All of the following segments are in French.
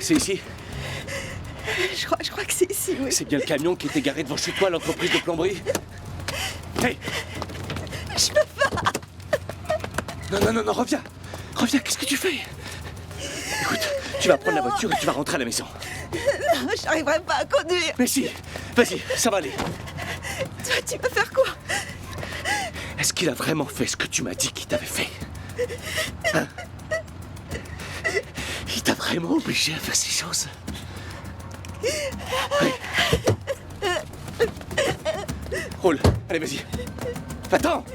C'est ici? Je crois que c'est ici, oui. C'est bien le camion qui était garé devant chez toi à l'entreprise de plomberie? Hey! Je peux pas. Non, reviens. Reviens, qu'est-ce que tu fais? Écoute, tu vas prendre la voiture et tu vas rentrer à la maison. Non, j'arriverai pas à conduire. Mais si, vas-y, ça va aller. Toi, tu vas faire quoi? Est-ce qu'il a vraiment fait ce que tu m'as dit qu'il t'avait fait? Hein? Il t'a vraiment obligé à faire ces choses? Ouais. Roule, allez, vas-y. Attends!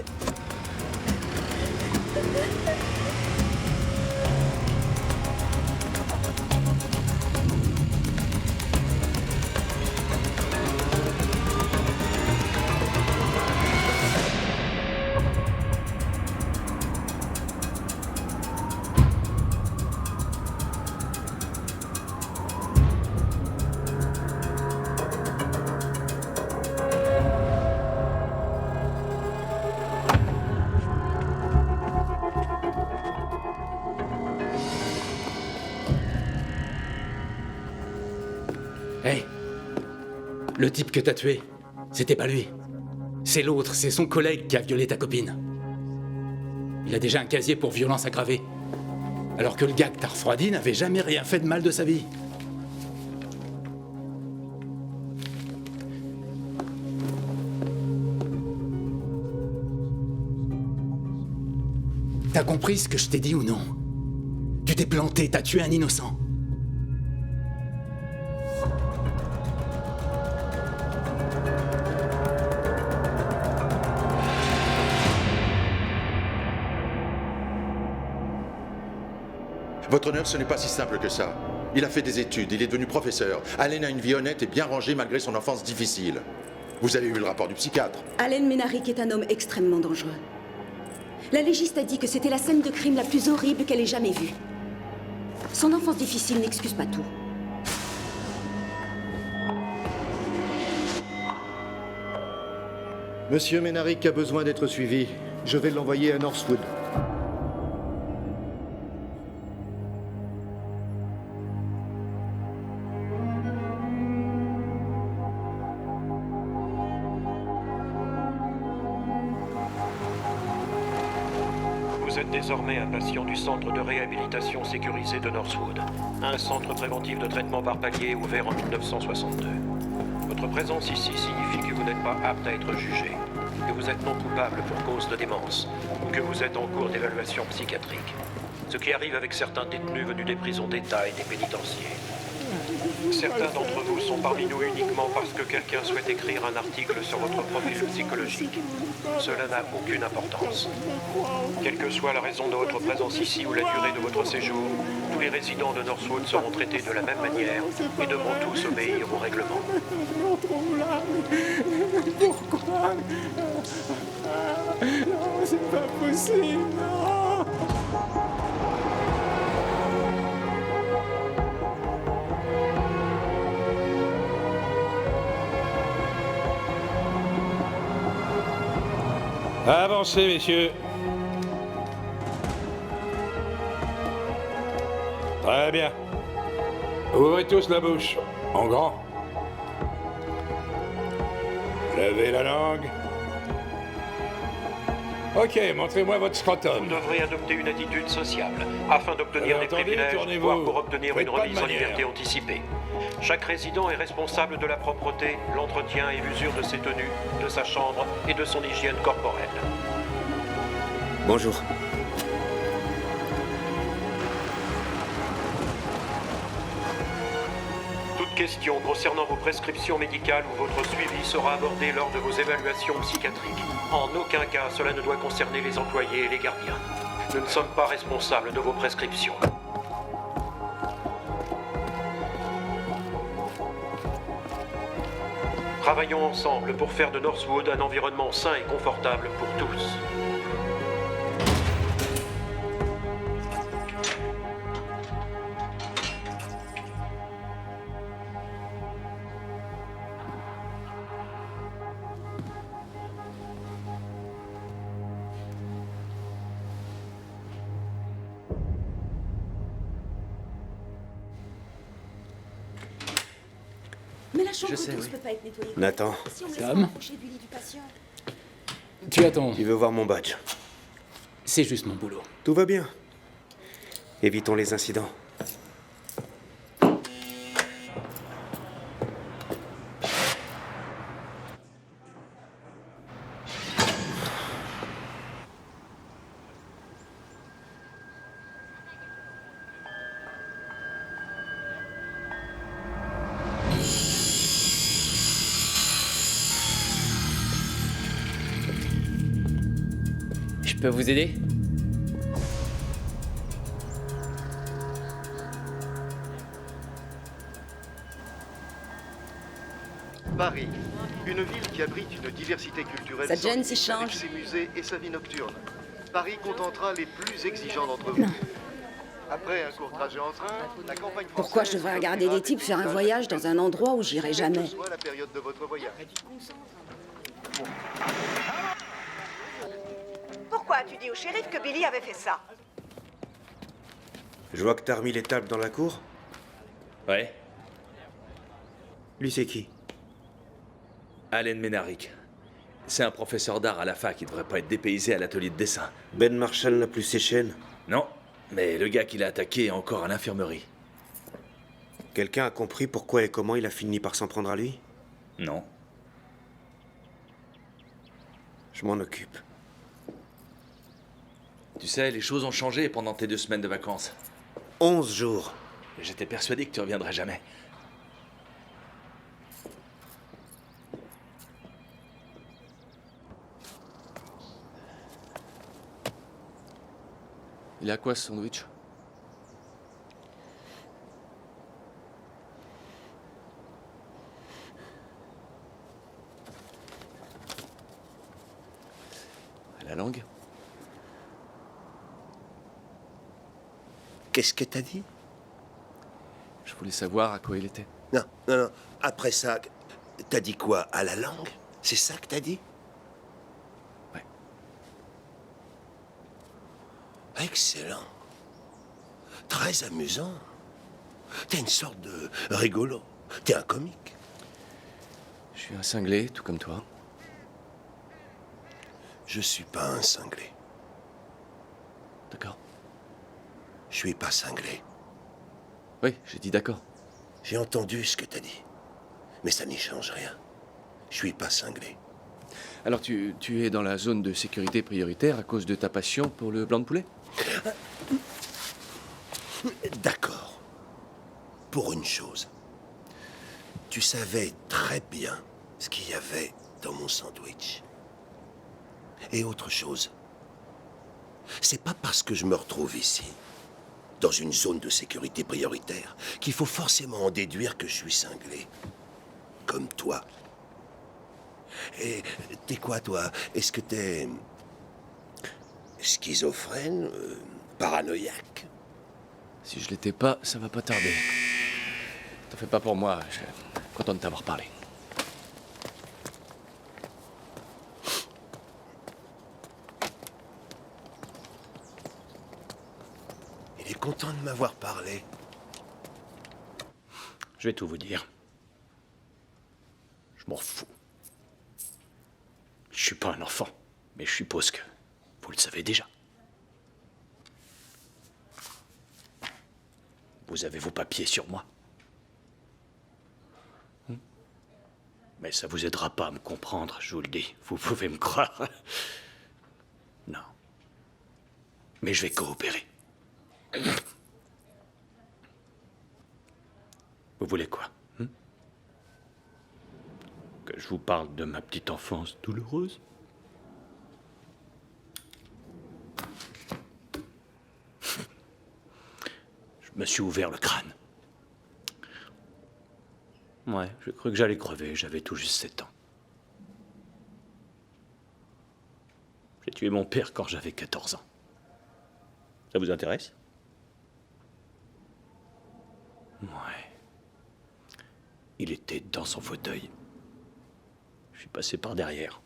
Hey, le type que t'as tué, c'était pas lui. C'est l'autre, c'est son collègue qui a violé ta copine. Il a déjà un casier pour violence aggravée. Alors que le gars que t'as refroidi n'avait jamais rien fait de mal de sa vie. T'as compris ce que je t'ai dit ou non? Tu t'es planté, t'as tué un innocent. Votre honneur, ce n'est pas si simple que ça. Il a fait des études, il est devenu professeur. Allen a une vie honnête et bien rangée malgré son enfance difficile. Vous avez eu le rapport du psychiatre. Allen Ménaric est un homme extrêmement dangereux. La légiste a dit que c'était la scène de crime la plus horrible qu'elle ait jamais vue. Son enfance difficile n'excuse pas tout. Monsieur Ménaric a besoin d'être suivi. Je vais l'envoyer à Northwood. Vous êtes désormais un patient du centre de réhabilitation sécurisé de Northwood, un centre préventif de traitement par palier ouvert en 1962. Votre présence ici signifie que vous n'êtes pas apte à être jugé, que vous êtes non coupable pour cause de démence, ou que vous êtes en cours d'évaluation psychiatrique. Ce qui arrive avec certains détenus venus des prisons d'État et des pénitenciers. Certains d'entre vous sont parmi nous uniquement parce que quelqu'un souhaite écrire un article sur votre profil psychologique. Cela n'a aucune importance. Quelle que soit la raison de votre présence ici ou la durée de votre séjour, tous les résidents de Northwood seront traités de la même manière et devront tous obéir au règlement. Pourquoi? Non, c'est pas possible, non. Avancez, messieurs. Très bien. Ouvrez tous la bouche, en grand. Levez la langue. Ok, montrez-moi votre scrotum. Vous devrez adopter une attitude sociable afin d'obtenir Alors, des attendez, privilèges, tournez-vous. voire pour obtenir Faites une pas de remise en manière. liberté anticipée. Chaque résident est responsable de la propreté, l'entretien et l'usure de ses tenues, de sa chambre et de son hygiène corporelle. Bonjour. Toute question concernant vos prescriptions médicales ou votre suivi sera abordée lors de vos évaluations psychiatriques. En aucun cas, cela ne doit concerner les employés et les gardiens. Nous ne sommes pas responsables de vos prescriptions. Travaillons ensemble pour faire de Northwood un environnement sain et confortable pour tous. chambre sais, douce oui. peut pas être nettoyée. Nathan, Si on me laisse Tom rapprocher du lit du patient. Tu attends. il veut voir mon badge. C'est juste mon boulot. Tout va bien. Évitons les incidents. Je peux vous aider? Paris, une ville qui abrite une diversité culturelle. Ça te gêne sans si je limite, avec change? ses musées et sa vie nocturne. Paris contentera les plus exigeants d'entre vous. Après un court trajet en train, la campagne Pourquoi je française devrais regarder des offrira types faire un paysages voyage dans un endroit où j'irai quelle que jamais? soit la période de votre voyage. Pourquoi as-tu dit au shérif que Billy avait fait ça? Je vois que t'as remis les tables dans la cour. Ouais. Lui, c'est qui? Allen Ménaric. C'est un professeur d'art à la fac qui devrait pas être dépaysé à l'atelier de dessin. Ben Marshall n'a plus ses chaînes. Non, mais le gars qui l'a attaqué est encore à l'infirmerie. Quelqu'un a compris pourquoi et comment il a fini par s'en prendre à lui? Non. Je m'en occupe. Tu sais, les choses ont changé pendant tes 2 semaines de vacances. 11 jours. J'étais persuadé que tu reviendrais jamais. Il a quoi ce sandwich? À la langue? Qu'est-ce que t'as dit? Je voulais savoir à quoi il était. Non, non, non. Après ça, t'as dit quoi? À la langue? C'est ça que t'as dit? Ouais. Excellent. Très amusant. T'es une sorte de rigolo. T'es un comique. Je suis un cinglé, tout comme toi. Je suis pas un cinglé. D'accord. Je suis pas cinglé. Oui, j'ai dit d'accord. J'ai entendu ce que t'as dit. Mais ça n'y change rien. Je suis pas cinglé. Alors tu es dans la zone de sécurité prioritaire à cause de ta passion pour le blanc de poulet? D'accord. Pour une chose. Tu savais très bien ce qu'il y avait dans mon sandwich. Et autre chose. C'est pas parce que je me retrouve ici, dans une zone de sécurité prioritaire, qu'il faut forcément en déduire que je suis cinglé. Comme toi. Et t'es quoi, toi? Est-ce que t'es schizophrène, paranoïaque? Si je l'étais pas, ça va pas tarder. T'en fais pas pour moi, je suis content de t'avoir parlé. Il est content de m'avoir parlé. Je vais tout vous dire. Je m'en fous. Je suis pas un enfant, mais je suppose que vous le savez déjà. Vous avez vos papiers sur moi. Mais ça vous aidera pas à me comprendre, je vous le dis. Vous pouvez me croire. Non. Mais je vais coopérer. Vous voulez quoi? Que je vous parle de ma petite enfance douloureuse? Je me suis ouvert le crâne. Ouais, j'ai cru que j'allais crever, j'avais tout juste 7 ans. J'ai tué mon père quand j'avais 14 ans. Ça vous intéresse? Ouais. Il était dans son fauteuil. Je suis passé par derrière.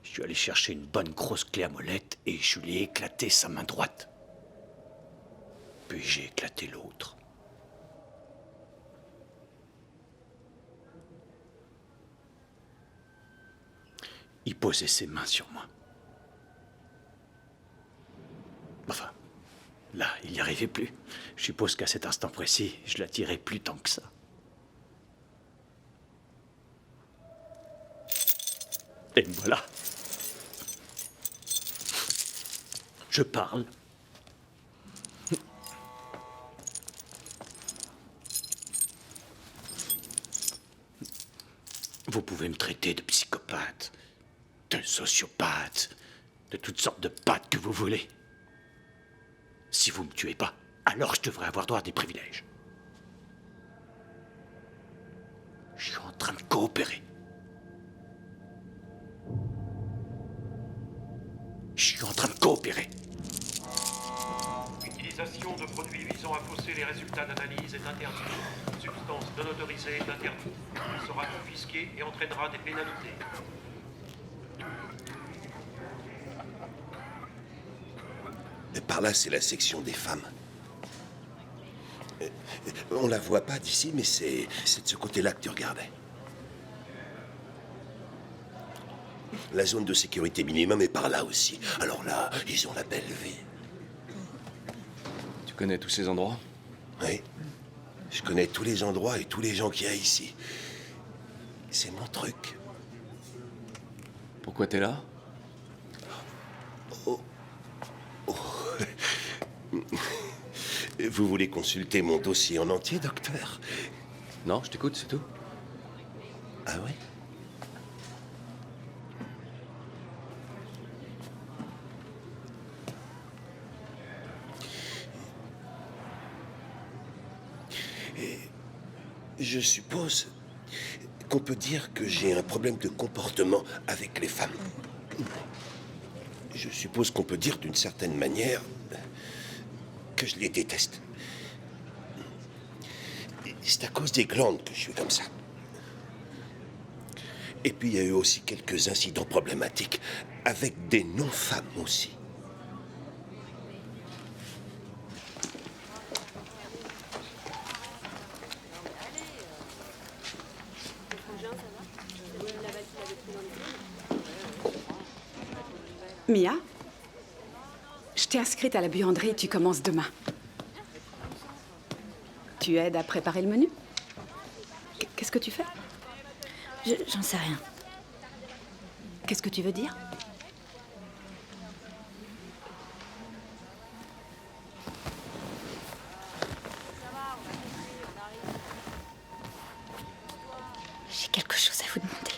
Je suis allé chercher une bonne grosse clé à molette et je lui ai éclaté sa main droite. Puis j'ai éclaté l'autre. il posait ses mains sur moi. Enfin, là, il n'y arrivait plus. Je suppose qu'à cet instant précis, je l'attirais plus tant que ça. Et me voilà. Je parle. Vous pouvez me traiter de psychopathe, de sociopathe, de toutes sortes de pattes que vous voulez. Si vous me tuez pas, alors je devrais avoir droit à des privilèges. Je suis en train de coopérer. Je suis en train de coopérer. L'utilisation de produits visant à fausser les résultats d'analyse est interdite. Substance non autorisée est interdite. Elle sera confisquée et entraînera des pénalités. Et par là, c'est la section des femmes. On la voit pas d'ici, mais c'est de ce côté-là que tu regardais. La zone de sécurité minimum est par là aussi. Alors là, ils ont la belle vie. Tu connais tous ces endroits? Oui. Je connais tous les endroits et tous les gens qu'il y a ici. C'est mon truc. Pourquoi t'es là? Vous voulez consulter mon dossier en entier, docteur? Non, je t'écoute, c'est tout. Ah oui? Je suppose qu'on peut dire que j'ai un problème de comportement avec les femmes. Je suppose qu'on peut dire d'une certaine manière que je les déteste. C'est à cause des glandes que je suis comme ça. Et puis il y a eu aussi quelques incidents problématiques avec des non-femmes aussi. Mia, je t'ai inscrite à la buanderie et tu commences demain. Tu aides à préparer le menu? Qu'est-ce que tu fais? J'en sais rien. Qu'est-ce que tu veux dire? J'ai quelque chose à vous demander.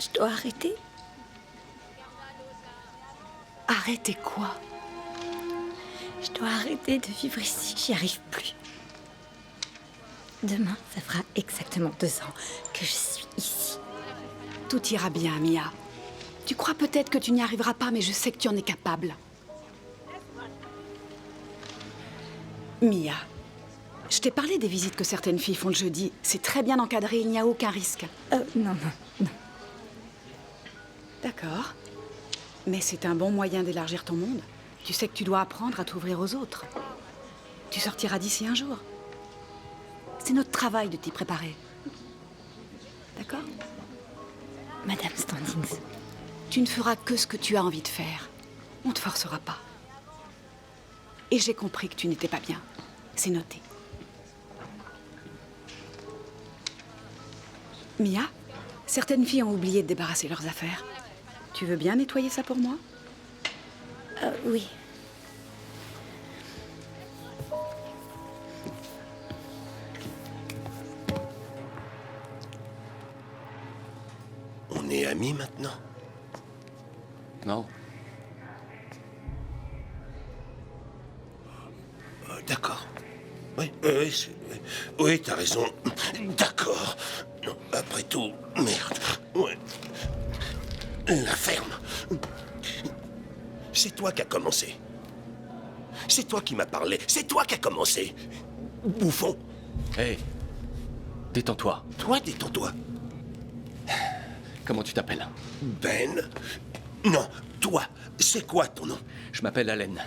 Je dois arrêter. Arrêter quoi? Je dois arrêter de vivre ici, j'y arrive plus. Demain, ça fera exactement 2 ans que je suis ici. Tout ira bien, Mia. Tu crois peut-être que tu n'y arriveras pas, mais je sais que tu en es capable. Mia, je t'ai parlé des visites que certaines filles font le jeudi. C'est très bien encadré, il n'y a aucun risque. Non. D'accord. Mais c'est un bon moyen d'élargir ton monde. Tu sais que tu dois apprendre à t'ouvrir aux autres. Tu sortiras d'ici un jour. C'est notre travail de t'y préparer. D'accord? Madame Standings. Tu ne feras que ce que tu as envie de faire. On ne te forcera pas. Et j'ai compris que tu n'étais pas bien. C'est noté. Mia, certaines filles ont oublié de débarrasser leurs affaires. Tu veux bien nettoyer ça pour moi? Oui. On est amis maintenant? Non. D'accord. Oui, t'as raison. D'accord. Non, après tout, merde. Ouais. La ferme. C'est toi qui as commencé. C'est toi qui m'as parlé. C'est toi qui as commencé. Bouffon. Hé, détends-toi. Toi, détends-toi. Comment tu t'appelles? Ben. Non, toi. C'est quoi ton nom? Je m'appelle Allen.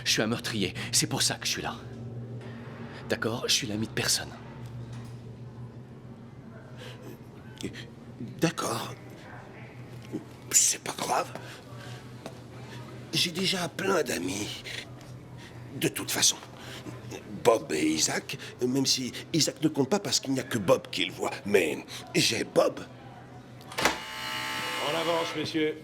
Je suis un meurtrier. C'est pour ça que je suis là. D'accord? Je suis l'ami de personne. D'accord. C'est pas grave. J'ai déjà plein d'amis. De toute façon, Bob et Isaac, même si Isaac ne compte pas parce qu'il n'y a que Bob qui le voit. Mais j'ai Bob. En avance, messieurs.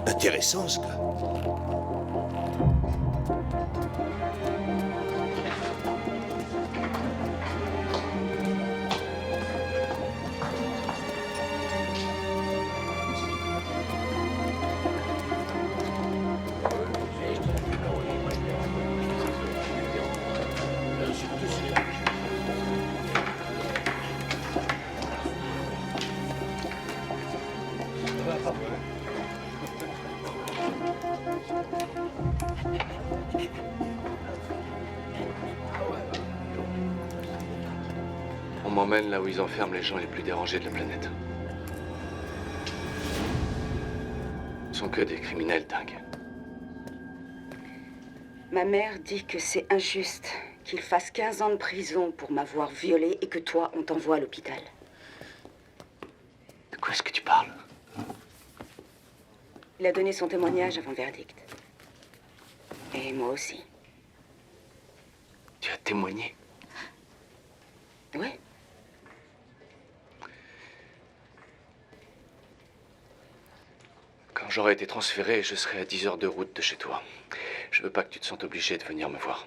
Intéressant, ce gars. On m'emmène là où ils enferment les gens les plus dérangés de la planète. Ils sont que des criminels dingues. Ma mère dit que c'est injuste qu'il fasse 15 ans de prison pour m'avoir violée et que toi, on t'envoie à l'hôpital. De quoi est-ce que tu parles? Il a donné son témoignage avant le verdict. Et moi aussi. Tu as témoigné? Oui. Quand j'aurai été transféré, je serai à 10 heures de route de chez toi. Je veux pas que tu te sentes obligé de venir me voir.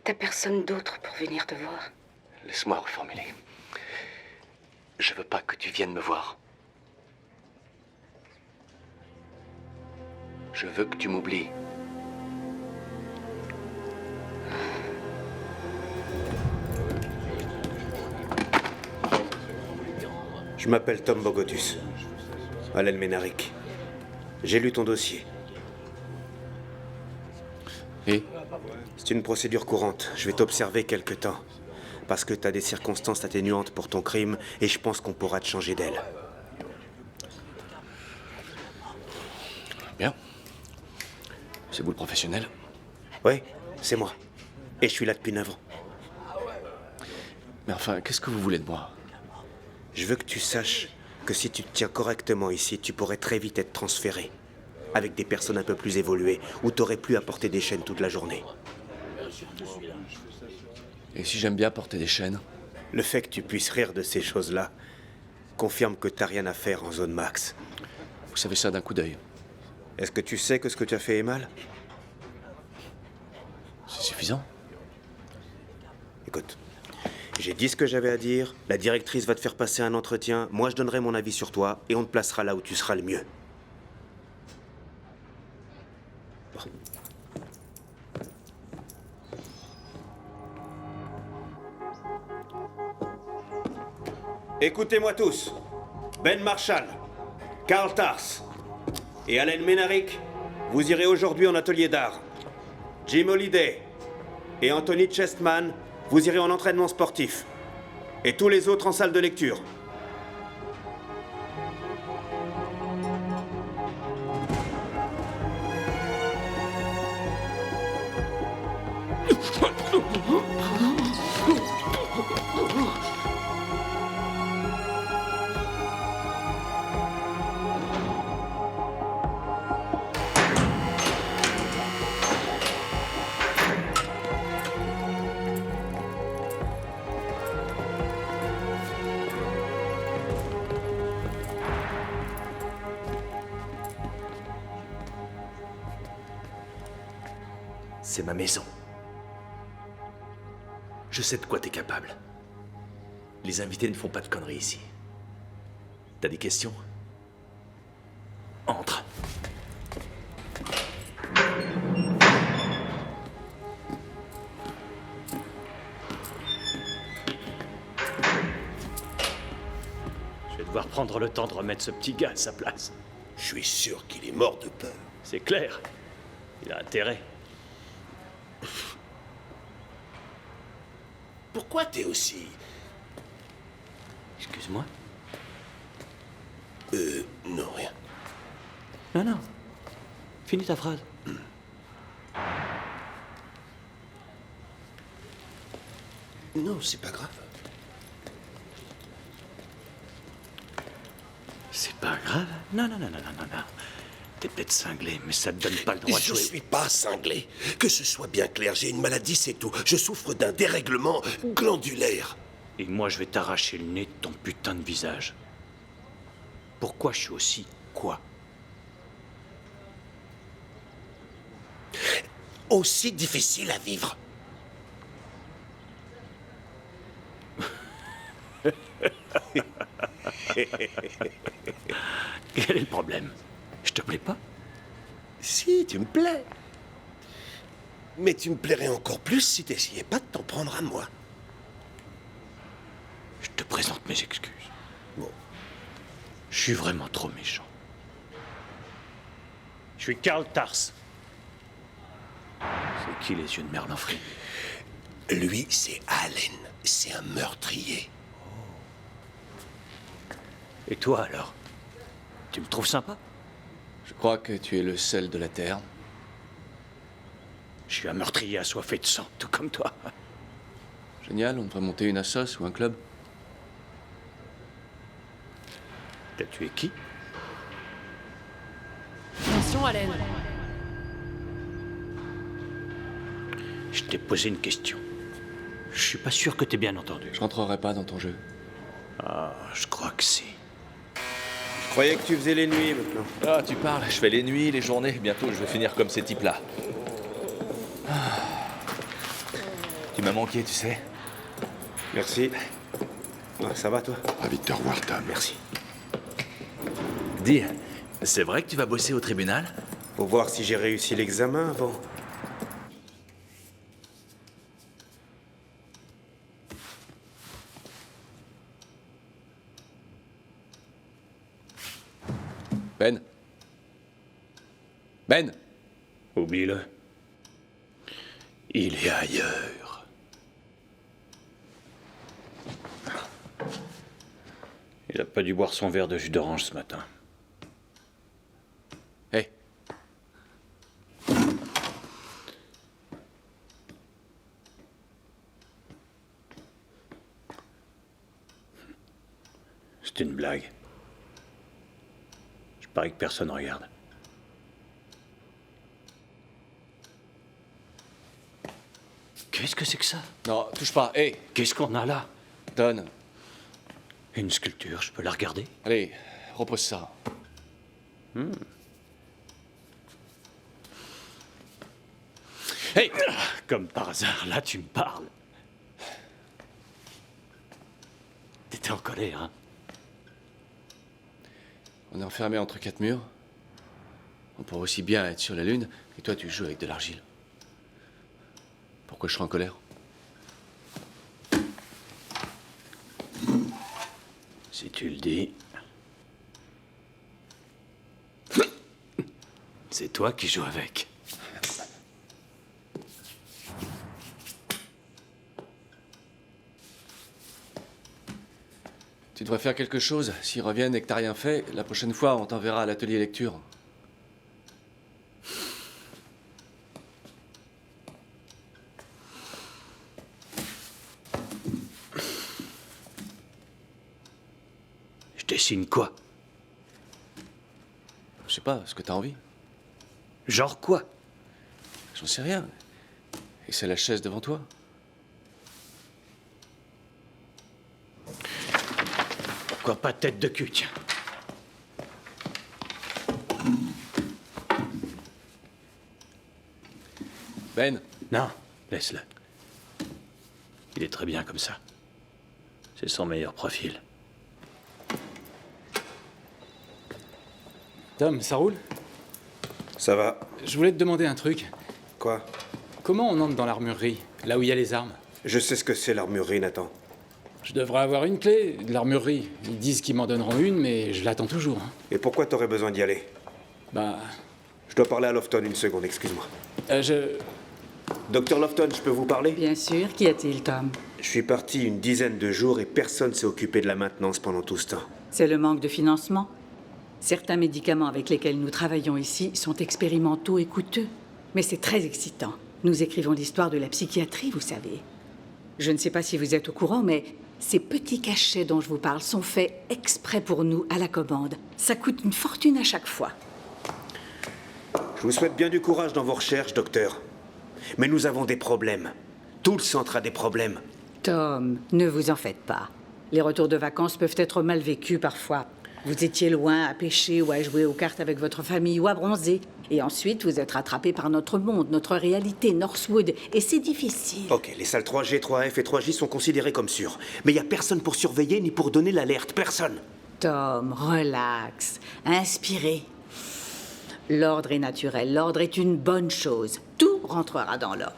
T'as personne d'autre pour venir te voir? Laisse-moi reformuler. Je veux pas que tu viennes me voir. Je veux que tu m'oublies. Je m'appelle Tom Bogotus. Allen Ménaric. J'ai lu ton dossier. Et? C'est une procédure courante. Je vais t'observer quelque temps. Parce que t'as des circonstances atténuantes pour ton crime et je pense qu'on pourra te changer d'aile. Bien. C'est vous le professionnel? Oui, c'est moi. Et je suis là depuis 9 ans. Mais enfin, qu'est-ce que vous voulez de moi? Je veux que tu saches que si tu te tiens correctement ici, tu pourrais très vite être transféré. Avec des personnes un peu plus évoluées, où t'aurais plus à porter des chaînes toute la journée. Et si j'aime bien porter des chaînes? Le fait que tu puisses rire de ces choses-là confirme que t'as rien à faire en zone max. Vous savez ça d'un coup d'œil. Est-ce que tu sais que ce que tu as fait est mal? C'est suffisant. Écoute, j'ai dit ce que j'avais à dire, la directrice va te faire passer un entretien, moi je donnerai mon avis sur toi, et on te placera là où tu seras le mieux. Bon. Écoutez-moi tous. Ben Marshall, Carl Tars et Allen Ménaric, vous irez aujourd'hui en atelier d'art. Jim Holliday et Anthony Chestman, vous irez en entraînement sportif. Et tous les autres en salle de lecture. C'est ma maison. Je sais de quoi t'es capable. Les invités ne font pas de conneries ici. T'as des questions? Entre. Je vais devoir prendre le temps de remettre ce petit gars à sa place. Je suis sûr qu'il est mort de peur. C'est clair. Il a intérêt. Pourquoi t'es aussi... Excuse-moi. Non, rien. Non, non. Finis ta phrase. Non, c'est pas grave. C'est pas grave. Non, non, non, non, non, non, non. T'es peut-être cinglé, mais ça te donne pas le droit de Je jouer. suis pas cinglé. Que ce soit bien clair, j'ai une maladie, c'est tout. Je souffre d'un dérèglement glandulaire. Et moi, je vais t'arracher le nez de ton putain de visage. Pourquoi je suis aussi quoi? Aussi difficile à vivre. Quel est le problème? Je te plais pas? Si, tu me plais. Mais tu me plairais encore plus si t'essayais pas de t'en prendre à moi. Je te présente mes excuses. Bon. Je suis vraiment trop méchant. Je suis Karl Tars. C'est qui les yeux de Merlin Free? Lui, c'est Allen. C'est un meurtrier. Et toi alors? Tu me trouves sympa? Je crois que tu es le seul de la Terre. Je suis un meurtrier assoiffé de sang, tout comme toi. Génial, on devrait monter une assoce ou un club. T'as tué qui? Attention, Allen. Je t'ai posé une question. Je suis pas sûr que t'aies bien entendu. Je rentrerai pas dans ton jeu. Ah, je crois que si. Je croyais que tu faisais les nuits maintenant. Ah, tu parles, je fais les nuits, les journées. Bientôt, je vais finir comme ces types-là. Ah. Tu m'as manqué, tu sais. Merci. Ah, ça va, toi? Ravi de te revoir, Tom. Merci. Dis, c'est vrai que tu vas bosser au tribunal? Faut voir si j'ai réussi l'examen avant. Ben. Ben. Oublie-le. Il est ailleurs. Il a pas dû boire son verre de jus d'orange ce matin. Hé. C'est une blague. Je parie que personne regarde. Qu'est-ce que c'est que ça? Non, touche pas. Hé. Qu'est-ce qu'on a là? Donne. Une sculpture, je peux la regarder? Allez, repose ça. Hey! Comme par hasard, là tu me parles. T'étais en colère, hein? On est enfermé entre quatre murs. On pourrait aussi bien être sur la Lune, et toi tu joues avec de l'argile. Pourquoi je serais en colère? Si tu le dis. C'est toi qui joues avec. Tu devrais faire quelque chose. S'ils reviennent et que t'as rien fait, la prochaine fois, on t'enverra à l'atelier lecture. Je dessine quoi? Je sais pas, ce que t'as envie. Genre quoi? J'en sais rien. Et c'est la chaise devant toi. Pourquoi pas tête de cul, tiens. Ben. Non, laisse-le. Il est très bien comme ça. C'est son meilleur profil. Tom, ça roule? Ça va. Je voulais te demander un truc. Quoi? Comment on entre dans l'armurerie, là où il y a les armes? Je sais ce que c'est l'armurerie, Nathan. Je devrais avoir une clé de l'armurerie. Ils disent qu'ils m'en donneront une, mais je l'attends toujours. Hein. Et pourquoi t'aurais besoin d'y aller? Bah... Je dois parler à Lofton une seconde, excuse-moi. je... Docteur Lofton, je peux vous parler? Bien sûr. Qu'y a-t-il, Tom? Je suis parti une dizaine de jours et personne s'est occupé de la maintenance pendant tout ce temps. C'est le manque de financement? Certains médicaments avec lesquels nous travaillons ici sont expérimentaux et coûteux. Mais c'est très excitant. Nous écrivons l'histoire de la psychiatrie, vous savez. Je ne sais pas si vous êtes au courant, mais ces petits cachets dont je vous parle sont faits exprès pour nous, à la commande. Ça coûte une fortune à chaque fois. Je vous souhaite bien du courage dans vos recherches, docteur. Mais nous avons des problèmes. Tout le centre a des problèmes. Tom, ne vous en faites pas. Les retours de vacances peuvent être mal vécus parfois. Vous étiez loin à pêcher ou à jouer aux cartes avec votre famille ou à bronzer. Et ensuite, vous êtes rattrapé par notre monde, notre réalité, Northwood. Et c'est difficile. Ok, les salles 3G, 3F et 3J sont considérées comme sûres. Mais il n'y a personne pour surveiller ni pour donner l'alerte. Personne. Tom, relax. Inspirez. L'ordre est naturel. L'ordre est une bonne chose. Tout rentrera dans l'ordre.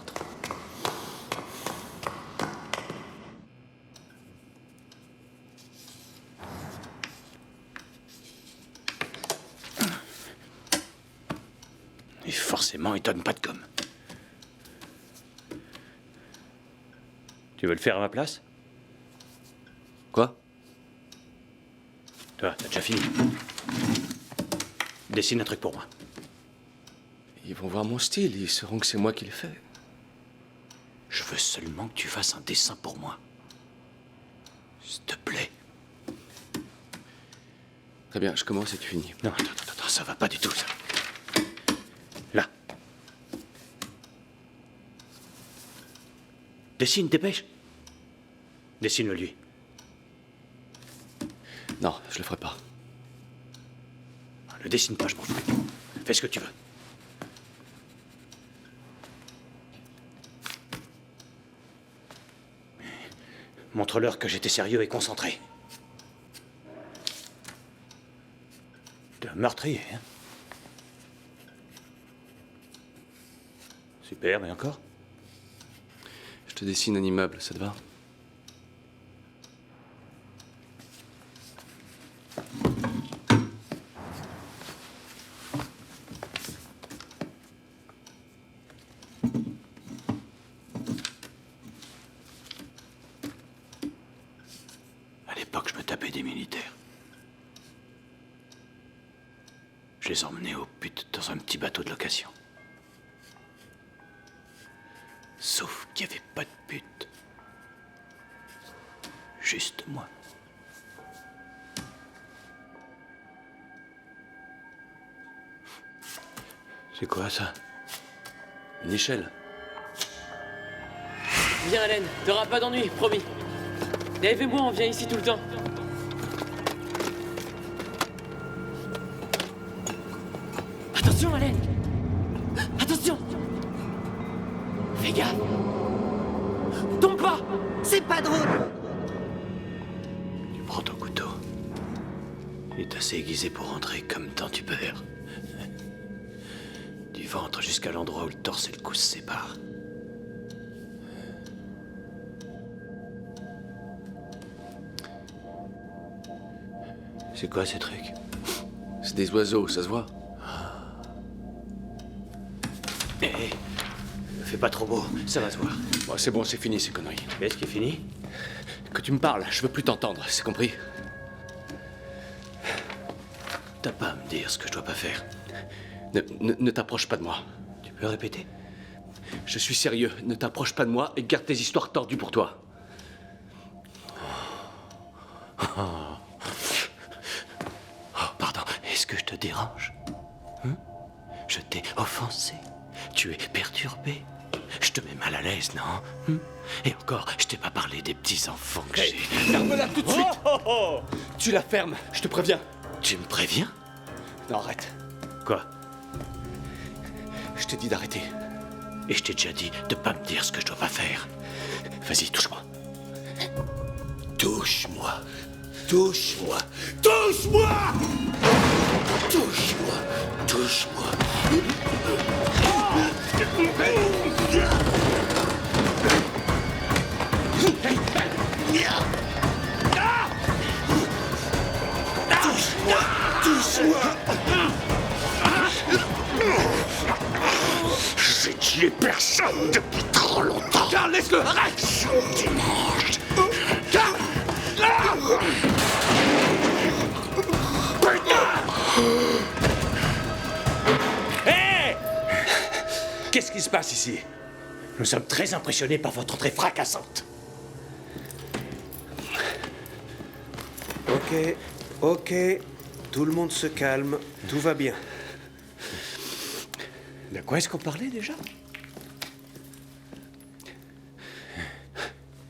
Et forcément, il donne pas de gomme. Tu veux le faire à ma place? Quoi? Toi, t'as déjà fini. Dessine un truc pour moi. Ils vont voir mon style, ils sauront que c'est moi qui l'ai fait. Je veux seulement que tu fasses un dessin pour moi. S'il te plaît. Très bien, je commence et tu finis. Non, attends, ça va pas du tout, ça. Là. Dessine, dépêche. Dessine-le lui. Non, je le ferai pas. Le dessine pas, je m'en fous. Fais ce que tu veux. Montre-leur que j'étais sérieux et concentré. T'es un meurtrier, hein? Super, mais encore? Je te dessine un immeuble, ça te va? À l'époque, je me tapais des militaires. Je les emmenais au but dans un petit bateau de location. Sauf qu'il n'y avait pas de but. Juste moi. C'est quoi ça? Une échelle. Viens, Allen, t'auras pas d'ennui, promis. Dave et moi, on vient ici tout le temps. Attention, Allen! Attention! Fais gaffe! Tombe pas! C'est pas drôle! Tu prends ton couteau. Il est assez aiguisé pour rentrer comme dans du beurre. Du ventre jusqu'à l'endroit où le torse et le cou se séparent. C'est quoi ces trucs? C'est des oiseaux, ça se voit? Hé, fais pas trop beau, ça va se voir. Bon, c'est bon, c'est fini ces conneries. Qu'est-ce qui est fini? Que tu me parles, je veux plus t'entendre, c'est compris? T'as pas à me dire ce que je dois pas faire. Ne t'approche pas de moi. Tu peux répéter? Je suis sérieux, ne t'approche pas de moi et garde tes histoires tordues pour toi. Pardon, est-ce que je te dérange? Je t'ai offensé. Tu es perturbé. Je te mets mal à l'aise, non? Et encore, je t'ai pas parlé des petits-enfants que j'ai. Ferme-la tout de suite! Tu la fermes, je te préviens. Tu me préviens? Non, arrête. Quoi? Je t'ai dit d'arrêter. Et je t'ai déjà dit de pas me dire ce que je dois pas faire. Vas-y, touche-moi. Touche-moi. Touche-moi. Touche-moi. Touche-moi. Touche-moi. Touche-moi. Touche-moi. J'ai tué personne depuis trop longtemps. Carl, laisse-le, arrête! Tu manges. Carl! Putain! Qu'est-ce qui se passe ici? Nous sommes très impressionnés par votre entrée fracassante. Ok. Tout le monde se calme. Tout va bien. De quoi est-ce qu'on parlait déjà?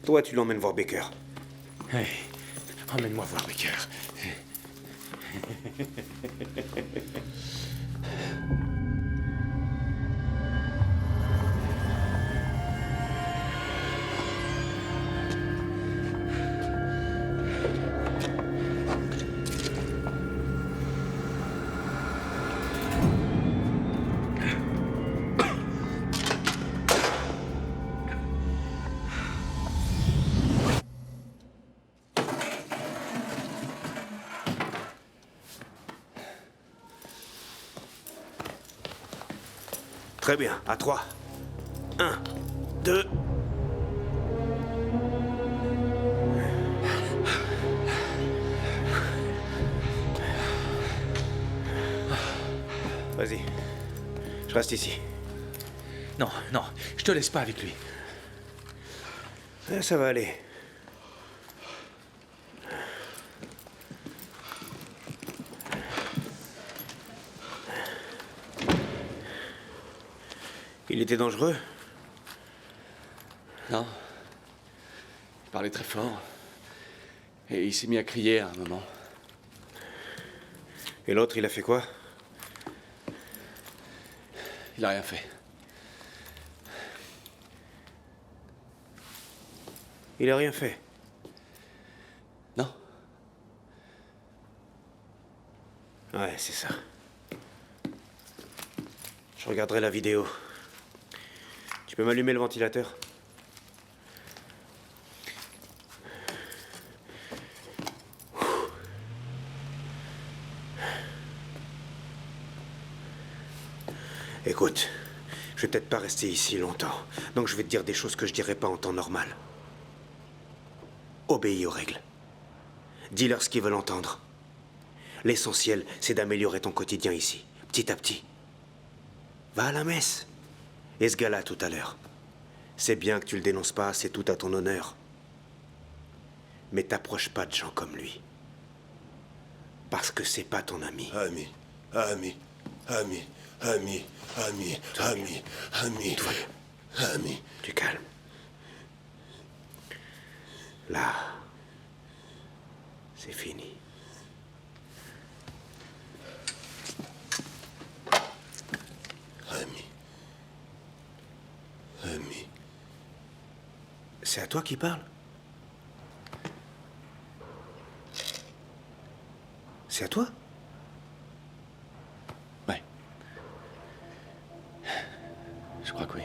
Toi, tu l'emmènes voir Baker. Hey, emmène-moi voir Baker. Très bien, à 3. 1, 2... Vas-y. Je reste ici. Non, je te laisse pas avec lui. Ça va aller. Il était dangereux? Non. Il parlait très fort. Et il s'est mis à crier à un moment. Et l'autre, il a fait quoi? Il a rien fait. Il a rien fait? Non. Ouais, c'est ça. Je regarderai la vidéo. Tu peux m'allumer le ventilateur? Écoute, je vais peut-être pas rester ici longtemps, donc je vais te dire des choses que je dirais pas en temps normal. Obéis aux règles. Dis-leur ce qu'ils veulent entendre. L'essentiel, c'est d'améliorer ton quotidien ici, petit à petit. Va à la messe. Et ce gars-là, tout à l'heure. C'est bien que tu le dénonces pas, c'est tout à ton honneur. Mais t'approches pas de gens comme lui. Parce que c'est pas ton ami. Ami. Du calme. Là, c'est fini. Ami. C'est à toi qui parle? C'est à toi? Ouais. Je crois que oui.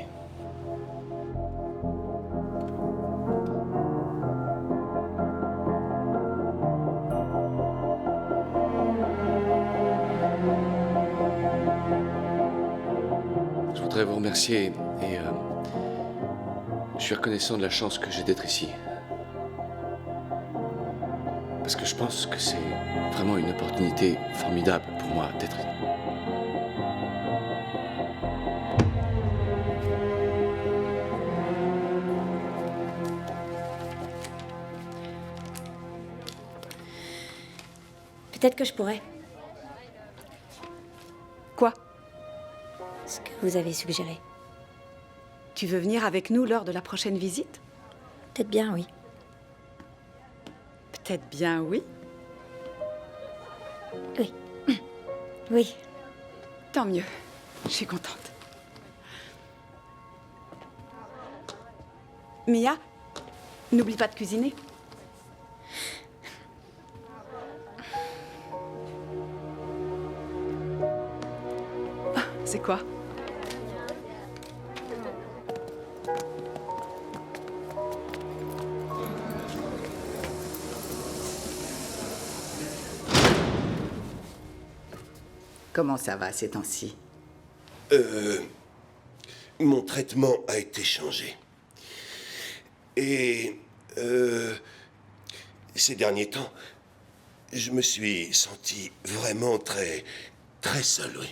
Je voudrais vous remercier et je suis reconnaissant de la chance que j'ai d'être ici. Parce que je pense que c'est vraiment une opportunité formidable pour moi d'être ici. Peut-être que je pourrais. Quoi? Ce que vous avez suggéré. Tu veux venir avec nous lors de la prochaine visite? Peut-être bien, oui. Peut-être bien, oui. Oui. Oui. Tant mieux. Je suis contente. Mia, n'oublie pas de cuisiner. Ah, c'est quoi? Comment ça va ces temps-ci? Mon traitement a été changé. Et ces derniers temps, je me suis senti vraiment très seul, oui.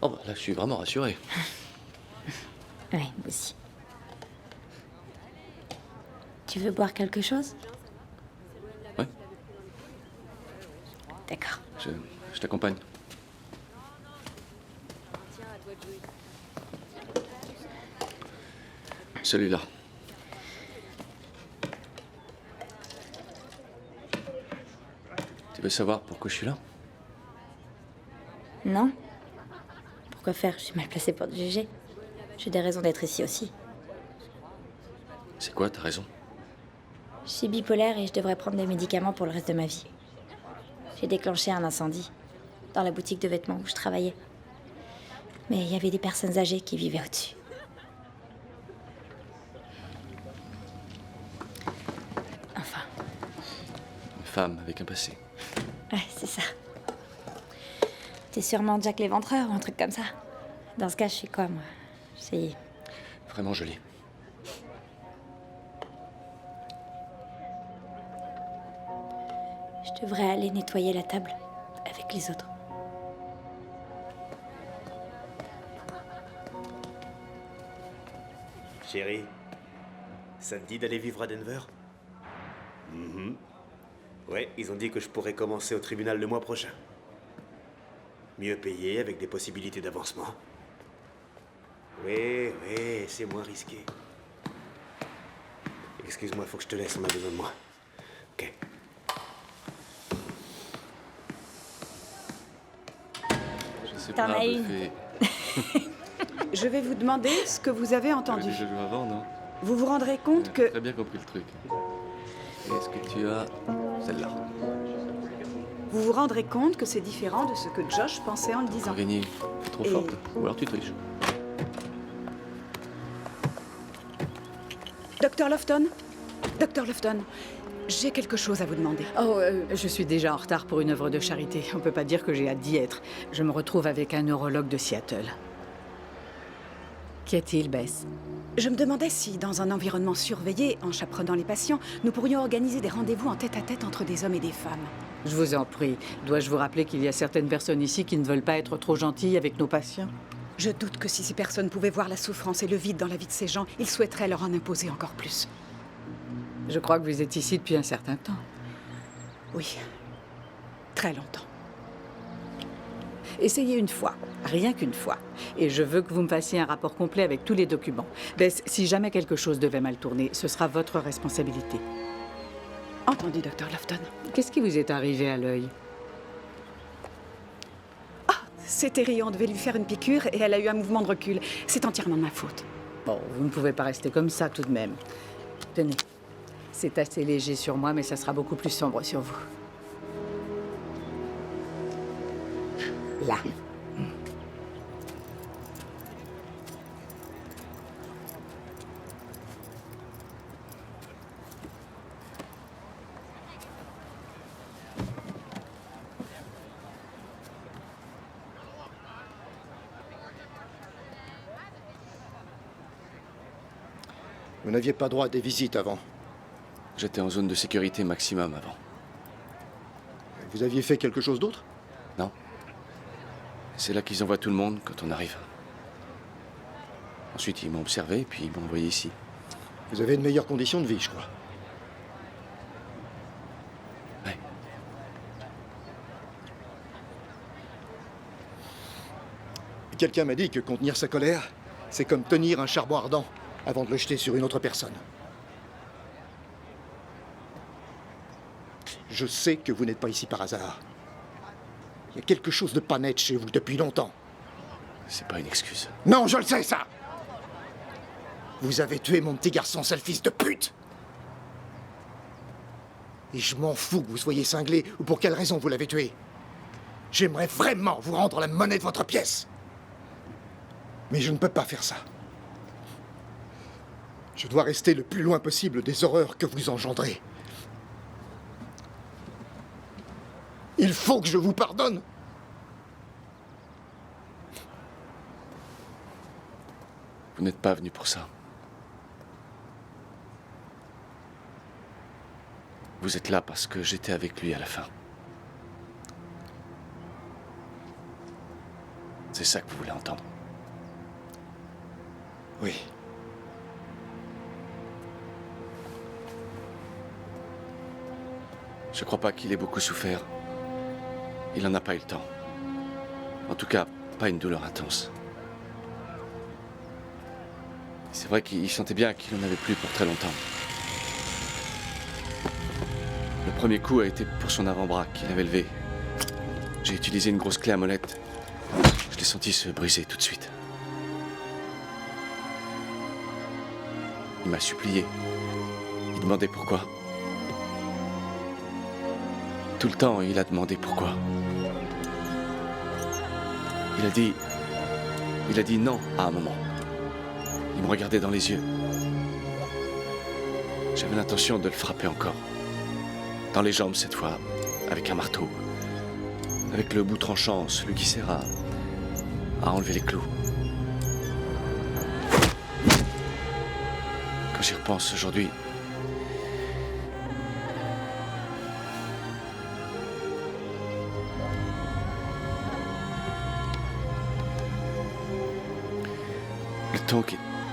Oh bah là, je suis vraiment rassuré. Ouais, moi aussi. Tu veux boire quelque chose? Ouais. D'accord. Je t'accompagne. Celui-là. Tu veux savoir pourquoi je suis là? Non? Pourquoi faire? Je suis mal placée pour te juger. J'ai des raisons d'être ici aussi. C'est quoi, t'as raison? Je suis bipolaire et je devrais prendre des médicaments pour le reste de ma vie. J'ai déclenché un incendie dans la boutique de vêtements où je travaillais. Mais il y avait des personnes âgées qui vivaient au-dessus. Enfin. Une femme avec un passé. Ouais, c'est ça. T'es sûrement Jack l'Éventreur ou un truc comme ça. Dans ce cas, je suis quoi, moi? C'est... Vraiment joli. Je devrais aller nettoyer la table avec les autres. Chérie, ça te dit d'aller vivre à Denver? Ouais, ils ont dit que je pourrais commencer au tribunal le mois prochain. Mieux payé, avec des possibilités d'avancement. Oui, c'est moins risqué. Excuse-moi, faut que je te laisse, on a besoin de moi. Ok. Je sais T'en pas, as une. Buffet. Je vais vous demander ce que vous avez T'avais entendu. déjà joué avant, non? Vous vous rendrez compte J'ai que... très bien compris le truc. Est-ce que tu as celle-là? Vous vous rendrez compte que c'est différent de ce que Josh pensait en le disant. Pour gagner, t'es trop Et- forte. Ou alors tu triches. Dr. Lofton? Dr. Lofton, j'ai quelque chose à vous demander. Oh, je suis déjà en retard pour une œuvre de charité. On peut pas dire que j'ai hâte d'y être. Je me retrouve avec un neurologue de Seattle. Qu'y a-t-il, Bess? Je me demandais si, dans un environnement surveillé, en chaperonnant les patients, nous pourrions organiser des rendez-vous en tête-à-tête entre des hommes et des femmes. Je vous en prie. Dois-je vous rappeler qu'il y a certaines personnes ici qui ne veulent pas être trop gentilles avec nos patients? Je doute que si ces personnes pouvaient voir la souffrance et le vide dans la vie de ces gens, ils souhaiteraient leur en imposer encore plus. Je crois que vous êtes ici depuis un certain temps. Oui, très longtemps. Essayez une fois, rien qu'une fois. Et je veux que vous me fassiez un rapport complet avec tous les documents. Bess, si jamais quelque chose devait mal tourner, ce sera votre responsabilité. Entendu, Dr. Lofton. Qu'est-ce qui vous est arrivé à l'œil? C'est Terry, on devait lui faire une piqûre et elle a eu un mouvement de recul. C'est entièrement de ma faute. Bon, vous ne pouvez pas rester comme ça tout de même. Tenez, c'est assez léger sur moi, mais ça sera beaucoup plus sombre sur vous. Là. Vous n'aviez pas droit à des visites avant. J'étais en zone de sécurité maximum avant. Vous aviez fait quelque chose d'autre? Non. C'est là qu'ils envoient tout le monde quand on arrive. Ensuite, ils m'ont observé, puis ils m'ont envoyé ici. Vous avez de meilleures conditions de vie, je crois. Ouais. Quelqu'un m'a dit que contenir sa colère, c'est comme tenir un charbon ardent avant de le jeter sur une autre personne. Je sais que vous n'êtes pas ici par hasard. Il y a quelque chose de pas net chez vous depuis longtemps. C'est pas une excuse. Non, je le sais, ça! Vous avez tué mon petit garçon, sale fils de pute! Et je m'en fous que vous soyez cinglé ou pour quelle raison vous l'avez tué. J'aimerais vraiment vous rendre la monnaie de votre pièce. Mais je ne peux pas faire ça. Je dois rester le plus loin possible des horreurs que vous engendrez. Il faut que je vous pardonne. Vous n'êtes pas venu pour ça. Vous êtes là parce que j'étais avec lui à la fin. C'est ça que vous voulez entendre. Oui. Je crois pas qu'il ait beaucoup souffert. Il en a pas eu le temps. En tout cas, pas une douleur intense. C'est vrai qu'il sentait bien qu'il n'en avait plus pour très longtemps. Le premier coup a été pour son avant-bras qu'il avait levé. J'ai utilisé une grosse clé à molette. Je l'ai senti se briser tout de suite. Il m'a supplié. Il demandait pourquoi. Tout le temps, il a demandé pourquoi. Il a dit non à un moment. Il me regardait dans les yeux. J'avais l'intention de le frapper encore. Dans les jambes cette fois, avec un marteau. Avec le bout tranchant, celui qui sert à enlever les clous. Quand j'y repense aujourd'hui,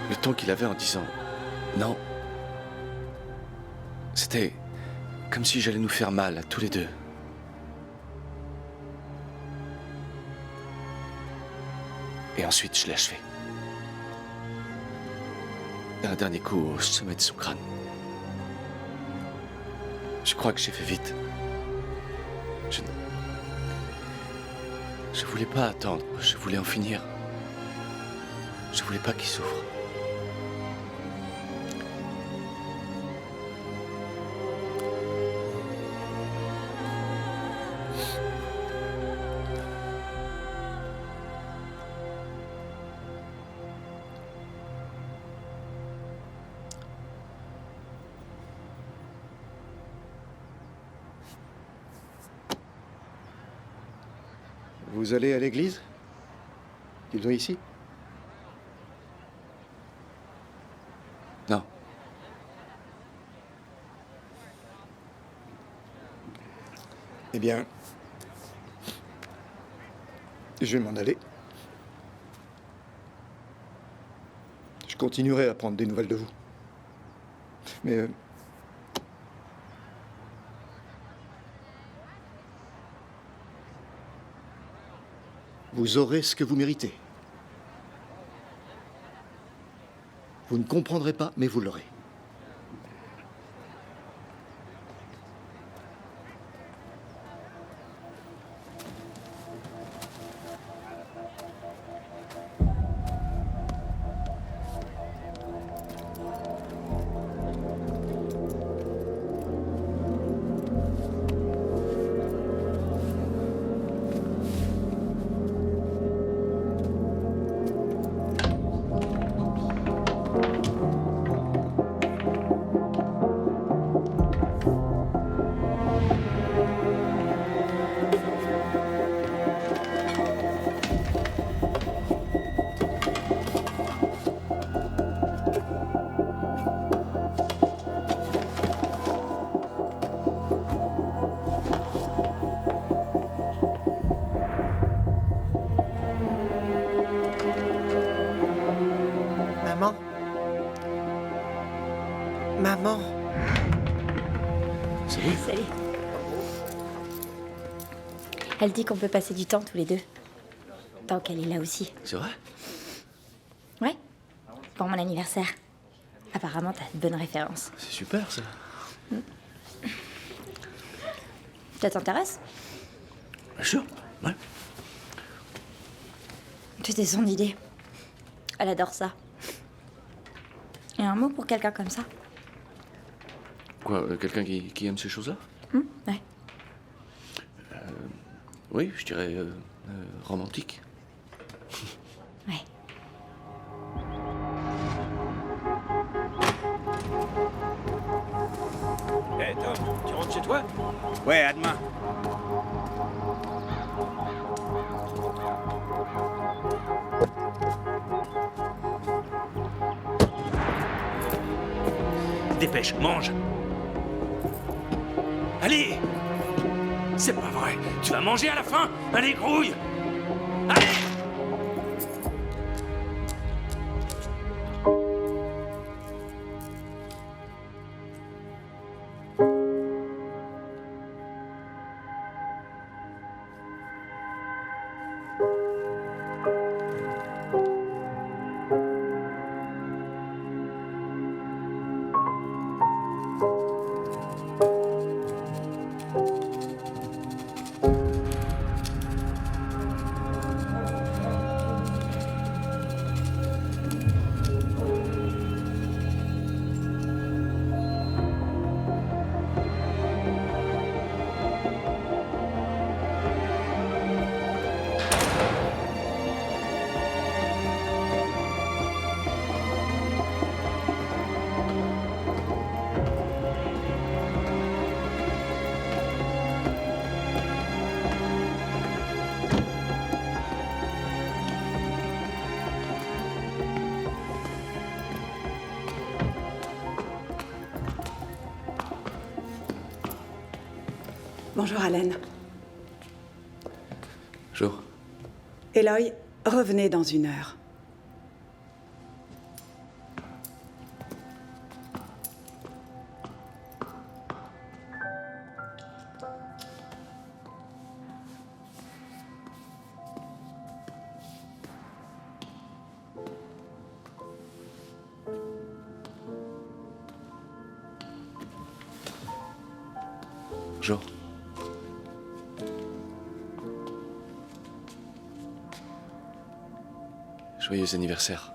le ton qu'il avait en disant non, c'était comme si j'allais nous faire mal à tous les deux. Et ensuite, je l'ai achevé. Un dernier coup au sommet de son crâne. Je crois que j'ai fait vite. Je voulais pas attendre, je voulais en finir. Je voulais pas qu'il souffre. Vous allez à l'église? Ils ont ici? Non. Eh bien, je vais m'en aller. Je continuerai à prendre des nouvelles de vous. Mais vous aurez ce que vous méritez. Vous ne comprendrez pas, mais vous l'aurez. Maman. Salut. Salut. Elle dit qu'on peut passer du temps tous les deux. Tant qu'elle est là aussi. C'est vrai? Ouais. Pour mon anniversaire. Apparemment, t'as de bonnes références. C'est super, ça. Ça t'intéresse? Bien sûr, ouais. C'était son idée. Elle adore ça. Et un mot pour quelqu'un comme ça? Quoi, quelqu'un qui aime ces choses-là? Ouais. Oui, je dirais romantique. Ouais. Hé, Tom, tu rentres chez toi? Ouais, à demain. Dépêche, mange. Allez! C'est pas vrai. Tu vas manger à la fin? Allez, grouille! Allez! Bonjour, Allen. Bonjour. Eloy, revenez dans 1 heure. Bonjour. Joyeux anniversaire.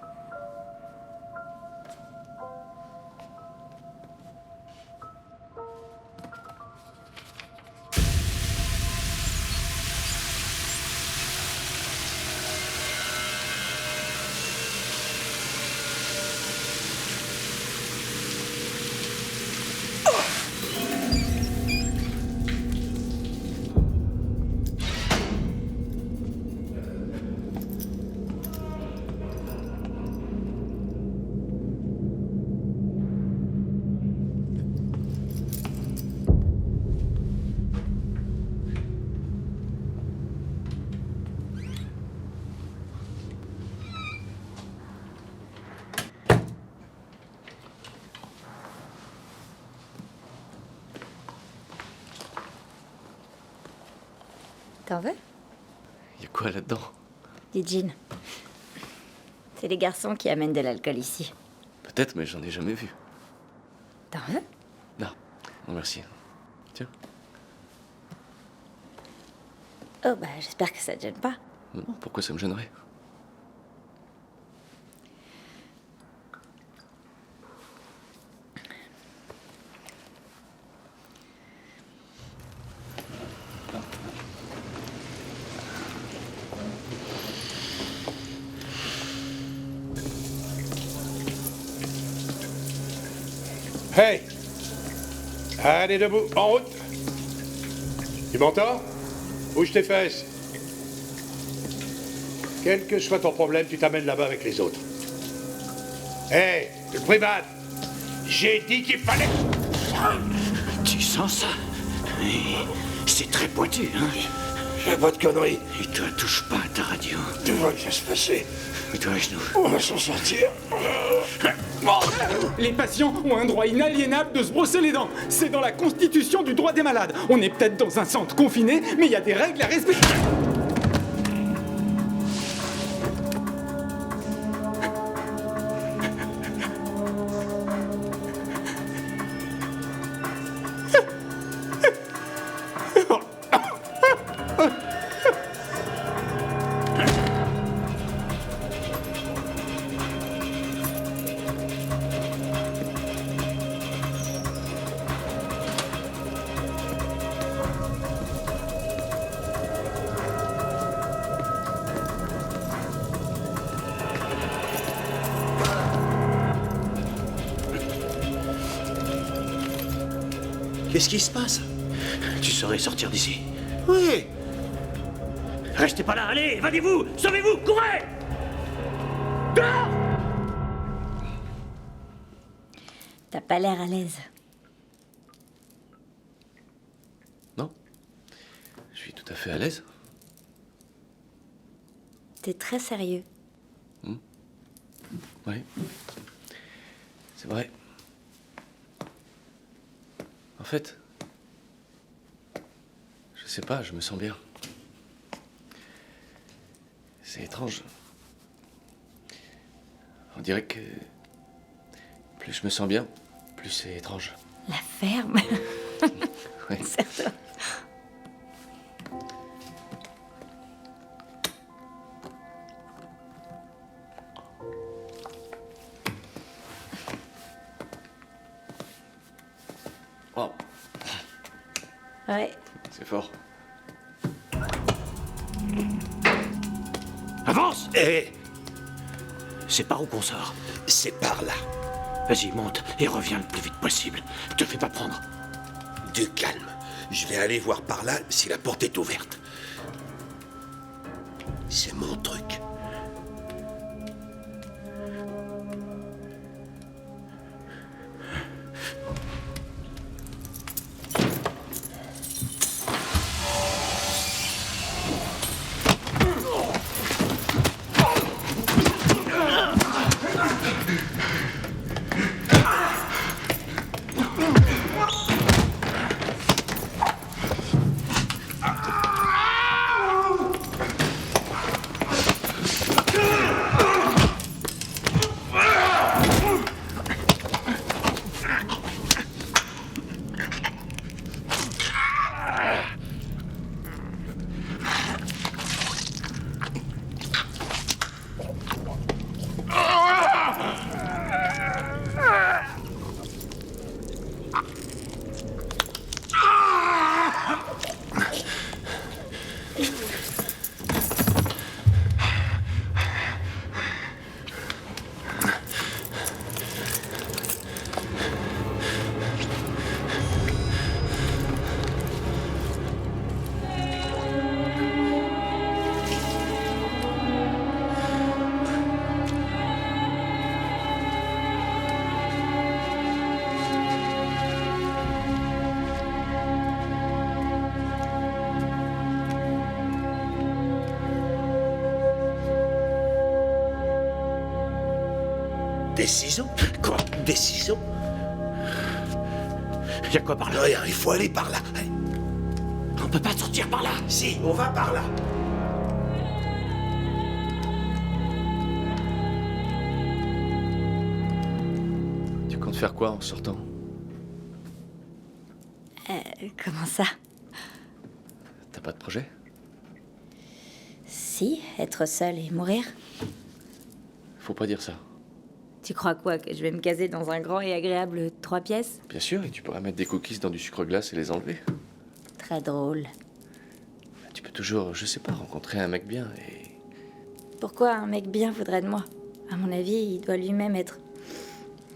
T'en veux? Y a quoi là-dedans? Des jeans. C'est les garçons qui amènent de l'alcool ici. Peut-être, mais j'en ai jamais vu. T'en veux? Non, non merci. Tiens. Oh, bah, j'espère que ça te gêne pas. Non, pourquoi ça me gênerait? Hey! Allez, debout, en route! Tu m'entends? Bouge tes fesses. Quel que soit ton problème, tu t'amènes là-bas avec les autres. Hey, le primate! J'ai dit qu'il fallait... Tu sens ça? C'est très pointu, hein? Fais pas de conneries. Et toi, touche pas à ta radio. Tu vois que ça se passer. Mets-toi à genoux. On va s'en sortir. Les patients ont un droit inaliénable de se brosser les dents. C'est dans la constitution du droit des malades. On est peut-être dans un centre confiné, mais il y a des règles à respecter. Qu'est-ce qui se passe? Tu saurais sortir d'ici. Oui. Restez pas là, allez, évadez-vous, sauvez-vous, courez! Dehors! T'as pas l'air à l'aise. Non. Je suis tout à fait à l'aise. T'es très sérieux. Oui. C'est vrai. En fait, je sais pas, je me sens bien. C'est étrange. On dirait que plus je me sens bien, plus c'est étrange. La ferme. Oui. Certain. Oh, Ouais. c'est fort. Avance! Eh, C'est par où qu'on sort? c'est par là. Vas-y, monte et reviens le plus vite possible. Te fais pas prendre. Du calme. Je vais aller voir par là si la porte est ouverte. C'est mon truc. Des ciseaux? Quoi? Des ciseaux? Y a quoi par là? Rien, il faut aller par là. On peut pas sortir par là. Si, on va par là. Tu comptes faire quoi en sortant? Comment ça? T'as pas de projet? Si, être seule et mourir. Faut pas dire ça. Tu crois quoi, que je vais me caser dans un grand et agréable 3 pièces? Bien sûr, et tu pourras mettre des cookies dans du sucre glace et les enlever. Très drôle. Tu peux toujours, je sais pas, rencontrer un mec bien et... Pourquoi un mec bien voudrait de moi? À mon avis, il doit lui-même être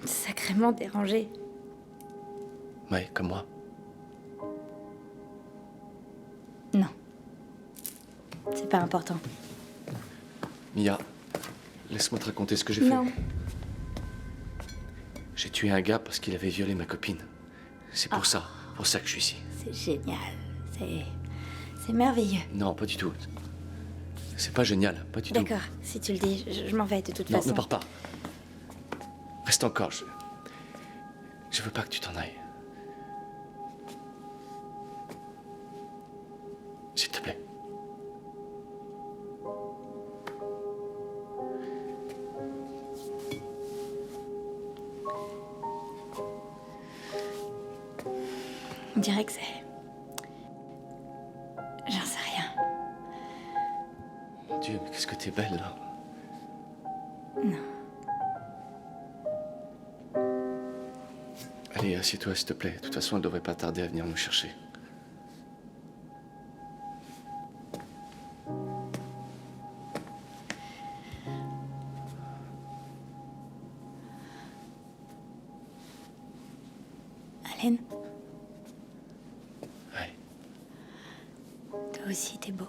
sacrément dérangé. Ouais, comme moi. Non. C'est pas important. Mia, laisse-moi te raconter ce que j'ai fait. Non. J'ai tué un gars parce qu'il avait violé ma copine. C'est pour ça que je suis ici. C'est génial. C'est merveilleux. Non, pas du tout. C'est pas génial, pas du tout. D'accord, si tu le dis, je m'en vais de toute Non, façon. ne pars pas. Reste encore, je veux pas que tu t'en ailles. S'il te plaît. On dirait que c'est... J'en sais rien. Mon Dieu, mais qu'est-ce que t'es belle, là. Non. Allez, assieds-toi, s'il te plaît. De toute façon, elle devrait pas tarder à venir nous chercher. Allen? Ouais. Toi aussi, t'es beau.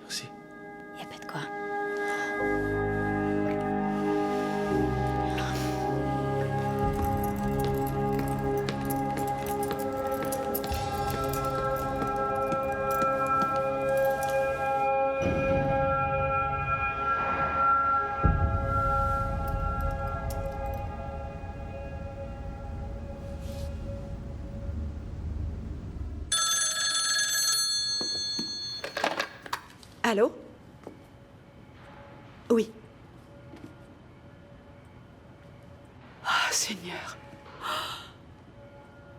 Merci. Y a pas de quoi. Allô? Oui. Ah, Seigneur.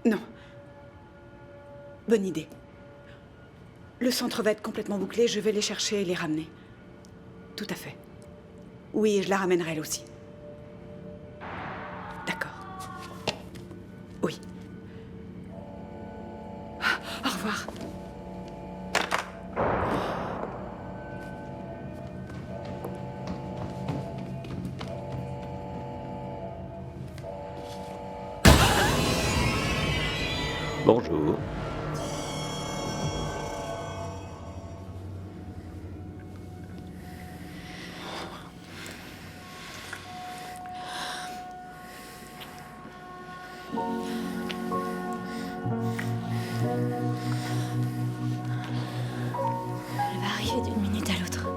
Non. Bonne idée. Le centre va être complètement bouclé, je vais les chercher et les ramener. Tout à fait. Oui, je la ramènerai elle aussi. D'accord. Oui. Au revoir. Bonjour. Elle va arriver d'une minute à l'autre.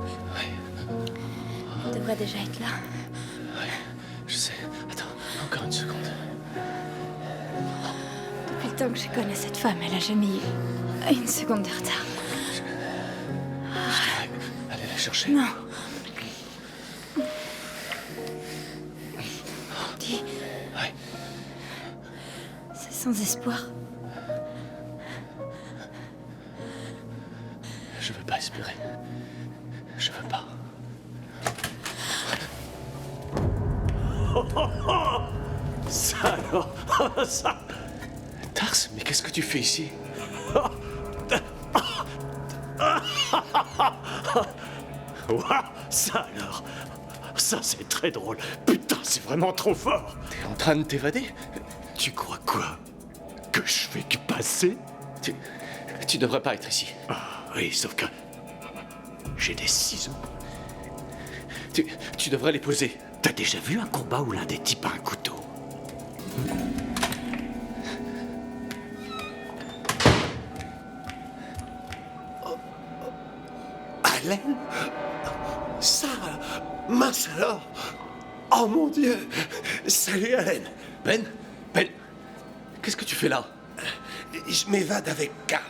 Elle devrait déjà être là. Je sais. Attends, encore une seconde. Depuis le temps que je connais cette femme, elle a jamais eu une seconde de retard. Allez la chercher. Non. Dis. Ouais. C'est sans espoir. Je veux pas espérer. Je veux pas. Ça alors, ça. Tars, mais qu'est-ce que tu fais ici? Ouah, ça alors. Ça c'est très drôle. Putain, c'est vraiment trop fort. T'es en train de t'évader? Tu crois quoi? Que je fais que passer? Tu devrais pas être ici. Oui, sauf que j'ai des ciseaux. Tu devrais les poser. T'as déjà vu un combat où l'un des types a un couteau? Allen? Ça, Mince alors! Oh mon Dieu! Salut, Allen! Ben, qu'est-ce que tu fais là? Je m'évade avec Carl.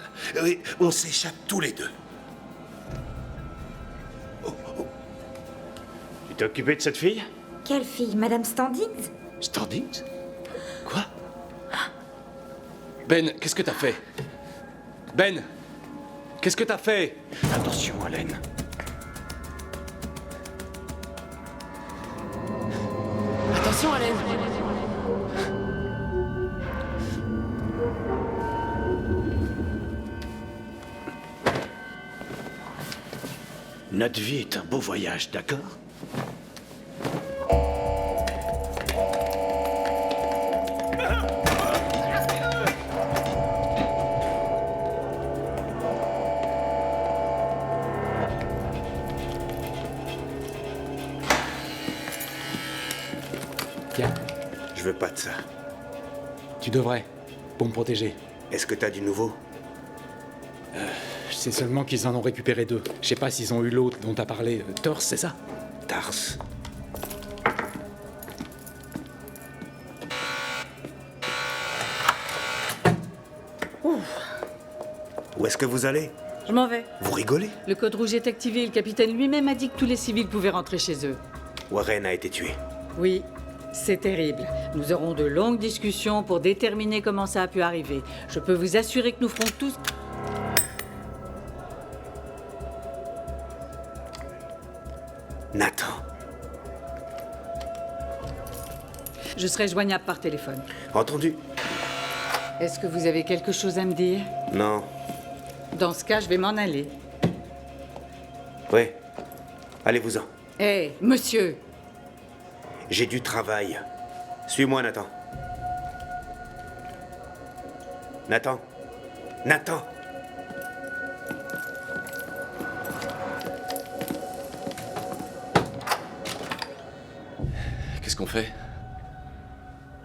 Oui, on s'échappe tous les deux. Tu t'es occupé de cette fille? Quelle fille? Madame Standings? Standings? Quoi? Ben, qu'est-ce que t'as fait? Ben! Qu'est-ce que t'as fait? Attention, Allen. Attention, Allen. Notre vie est un beau voyage, d'accord? Tiens, Je veux pas de ça. tu devrais, pour me protéger. Est-ce que t'as du nouveau? Je sais seulement qu'ils en ont récupéré 2. Je sais pas s'ils ont eu l'autre dont t'as parlé. Thors, c'est ça? Tars. Où est-ce que vous allez? Je m'en vais. Vous rigolez? Le code rouge est activé et le capitaine lui-même a dit que tous les civils pouvaient rentrer chez eux. Warren a été tué. Oui, c'est terrible. Nous aurons de longues discussions pour déterminer comment ça a pu arriver. Je peux vous assurer que nous ferons tous... Nathan. Je serai joignable par téléphone. Entendu? Est-ce que vous avez quelque chose à me dire? Non. Dans ce cas, je vais m'en aller. Oui. Allez-vous-en. Hé, monsieur! J'ai du travail. Suis-moi, Nathan. Nathan. Nathan. Qu'est-ce qu'on fait?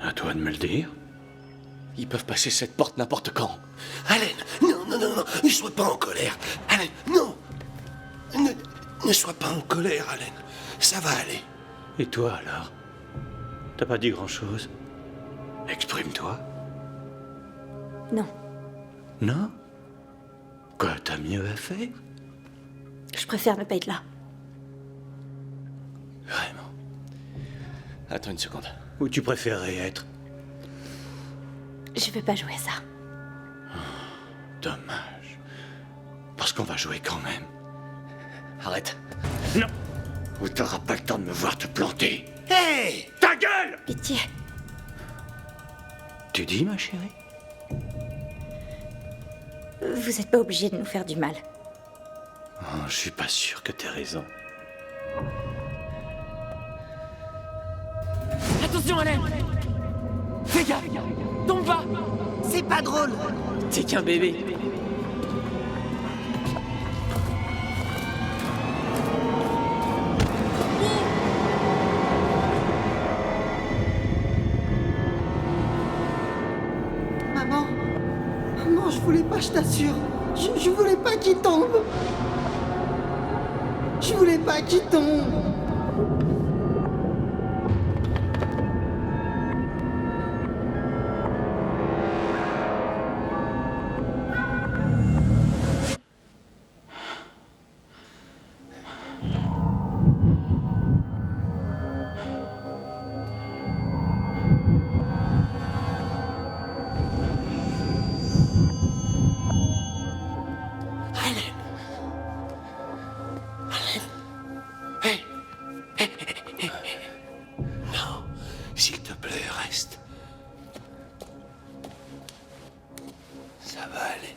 À toi de me le dire. Ils peuvent passer cette porte n'importe quand. Allen, non, ne sois pas en colère. Allen, non! Ne sois pas en colère, Allen. Ça va aller. Et toi, alors? T'as pas dit grand-chose? Exprime-toi. Non. Non? Quoi, t'as mieux à faire? Je préfère ne pas être là. Vraiment? Attends une seconde. Où tu préférerais être? Je veux pas jouer à ça. Dommage. Parce qu'on va jouer quand même. Arrête. Non! Ou t'auras pas le temps de me voir te planter. Hé! Ta gueule! Pitié. Tu dis, ma chérie? Vous êtes pas obligé de nous faire du mal. Oh, je suis pas sûr que t'aies raison. Attention, Allen. Fais gaffe. Tombe pas. C'est pas drôle. C'est qu'un bébé. Maman, je voulais pas, je t'assure. Je voulais pas qu'il tombe. Je voulais pas qu'il tombe. Non, s'il te plaît, reste. Ça va aller.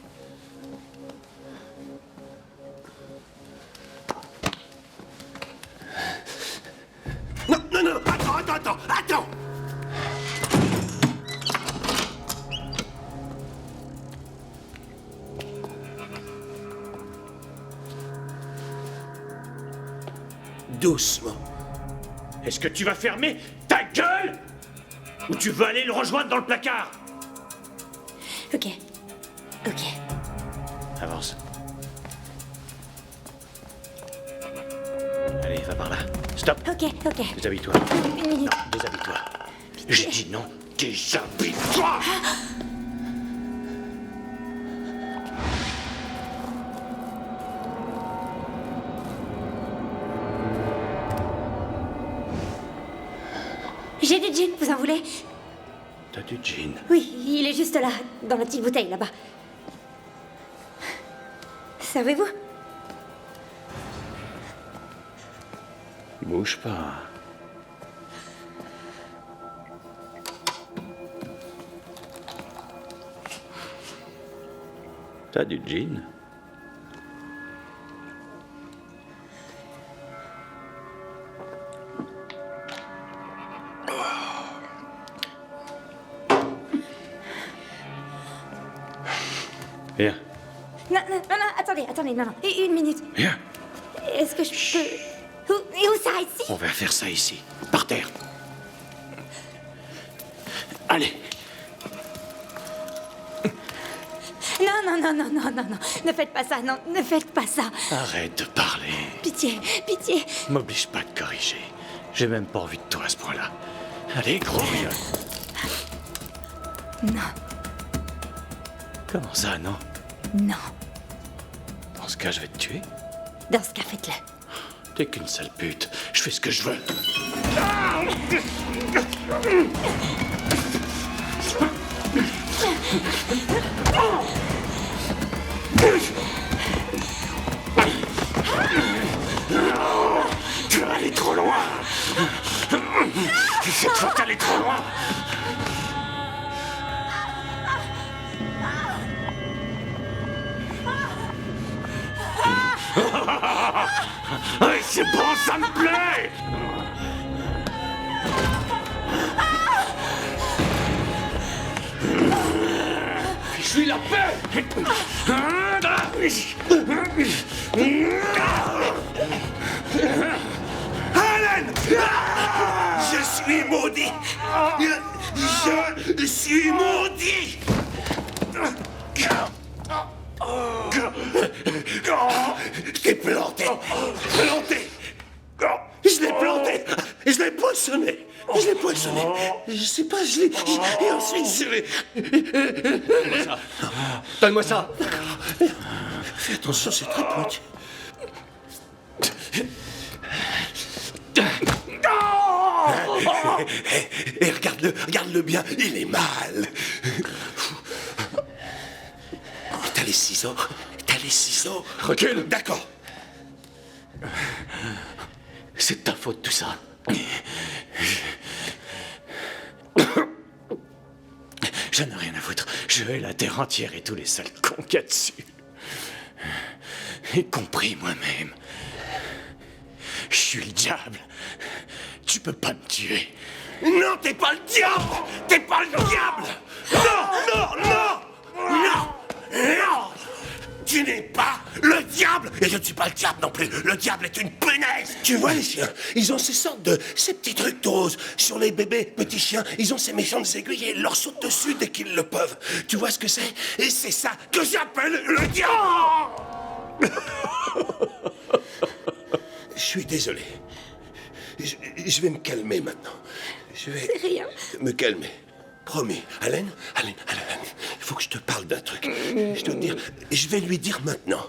Non, attends! Doucement. Est-ce que tu vas fermer ta gueule? Ou tu veux aller le rejoindre dans le placard? Ok. Avance. Allez, va par là. Stop. Ok. Déshabille-toi. Une minute. Non, déshabille-toi. J'ai dit non, déshabille-toi. J'ai du gin, vous en voulez? T'as du gin? Oui, il est juste là, dans la petite bouteille, là-bas. Servez-vous? Bouge pas. T'as du gin? Viens. Non, attendez, non. Une minute. Viens. Est-ce que je peux... Où ça, ici? On va faire ça ici, par terre. Allez. Non. Ne faites pas ça, non, ne faites pas ça. Arrête de parler. Pitié. M'oblige pas de corriger. J'ai même pas envie de toi à ce point-là. Allez, gros gueule. Non. Comment ça, non? Non. Dans ce cas, je vais te tuer. Dans ce cas, faites-le. T'es qu'une sale pute. Je fais ce que je veux. Tu vas aller trop loin. Cette fois, t'es allé trop loin. Ouais, c'est bon, ça me plaît. Fiche-lui la paix. Alan! Je suis maudit! Je suis maudit! T'es planté! Planté! Je l'ai planté! Je l'ai poissonné! Je sais pas, je l'ai... Et ensuite, je l'ai... Donne-moi ça! Fais attention, c'est très pointu. Et regarde-le bien, il est mal. T'as les ciseaux? Recule! D'accord. C'est de ta faute, tout ça. J'en ai rien à foutre. Je hais la terre entière et tous les sales cons qu'il y a dessus. Y compris moi-même. Je suis le diable. Tu peux pas me tuer. Non, t'es pas le diable! T'es pas le diable! Non! Tu n'es pas le diable! Et je ne suis pas le diable non plus. Le diable est une punaise! Tu vois les chiens? Ils ont ces petits trucs de rose. Sur les bébés petits chiens, ils ont ces méchantes aiguilles et ils leur sautent dessus dès qu'ils le peuvent. Tu vois ce que c'est? Et c'est ça que j'appelle le diable! Je suis désolé. Je vais me calmer maintenant. Je vais me calmer. Promis. Alan, il faut que je te parle d'un truc. Je dois te dire... Je vais lui dire maintenant.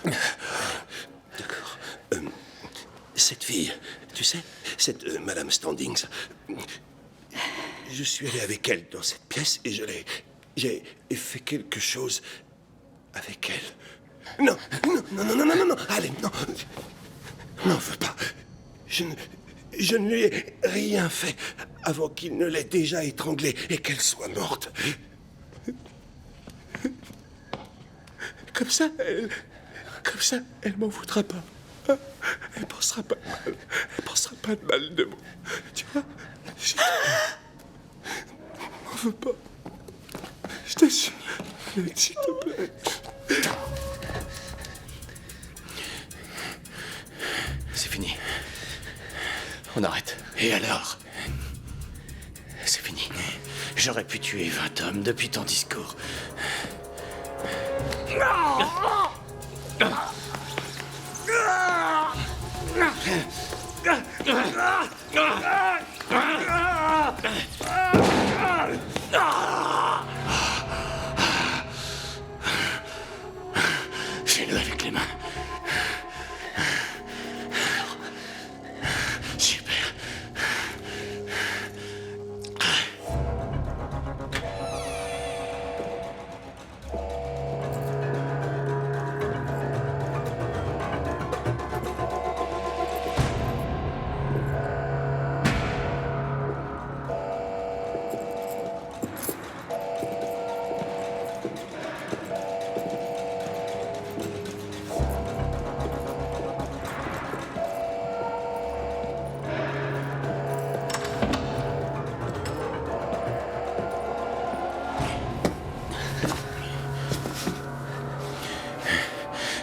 D'accord. Cette fille, tu sais, cette Madame Standings, je suis allé avec elle dans cette pièce et j'ai fait quelque chose avec elle. Non. Allez, non. N'en veux pas. Je ne lui ai rien fait avant qu'il ne l'ait déjà étranglée et qu'elle soit morte. Comme ça, elle m'en voudra pas. Elle pensera pas mal. Elle pensera pas de mal de moi. Tu vois? M'en veux pas. Je t'assure. S'il te plaît. C'est fini. On arrête. Et alors? C'est fini. J'aurais pu tuer 20 hommes depuis ton discours. Fais-le avec les mains. Super.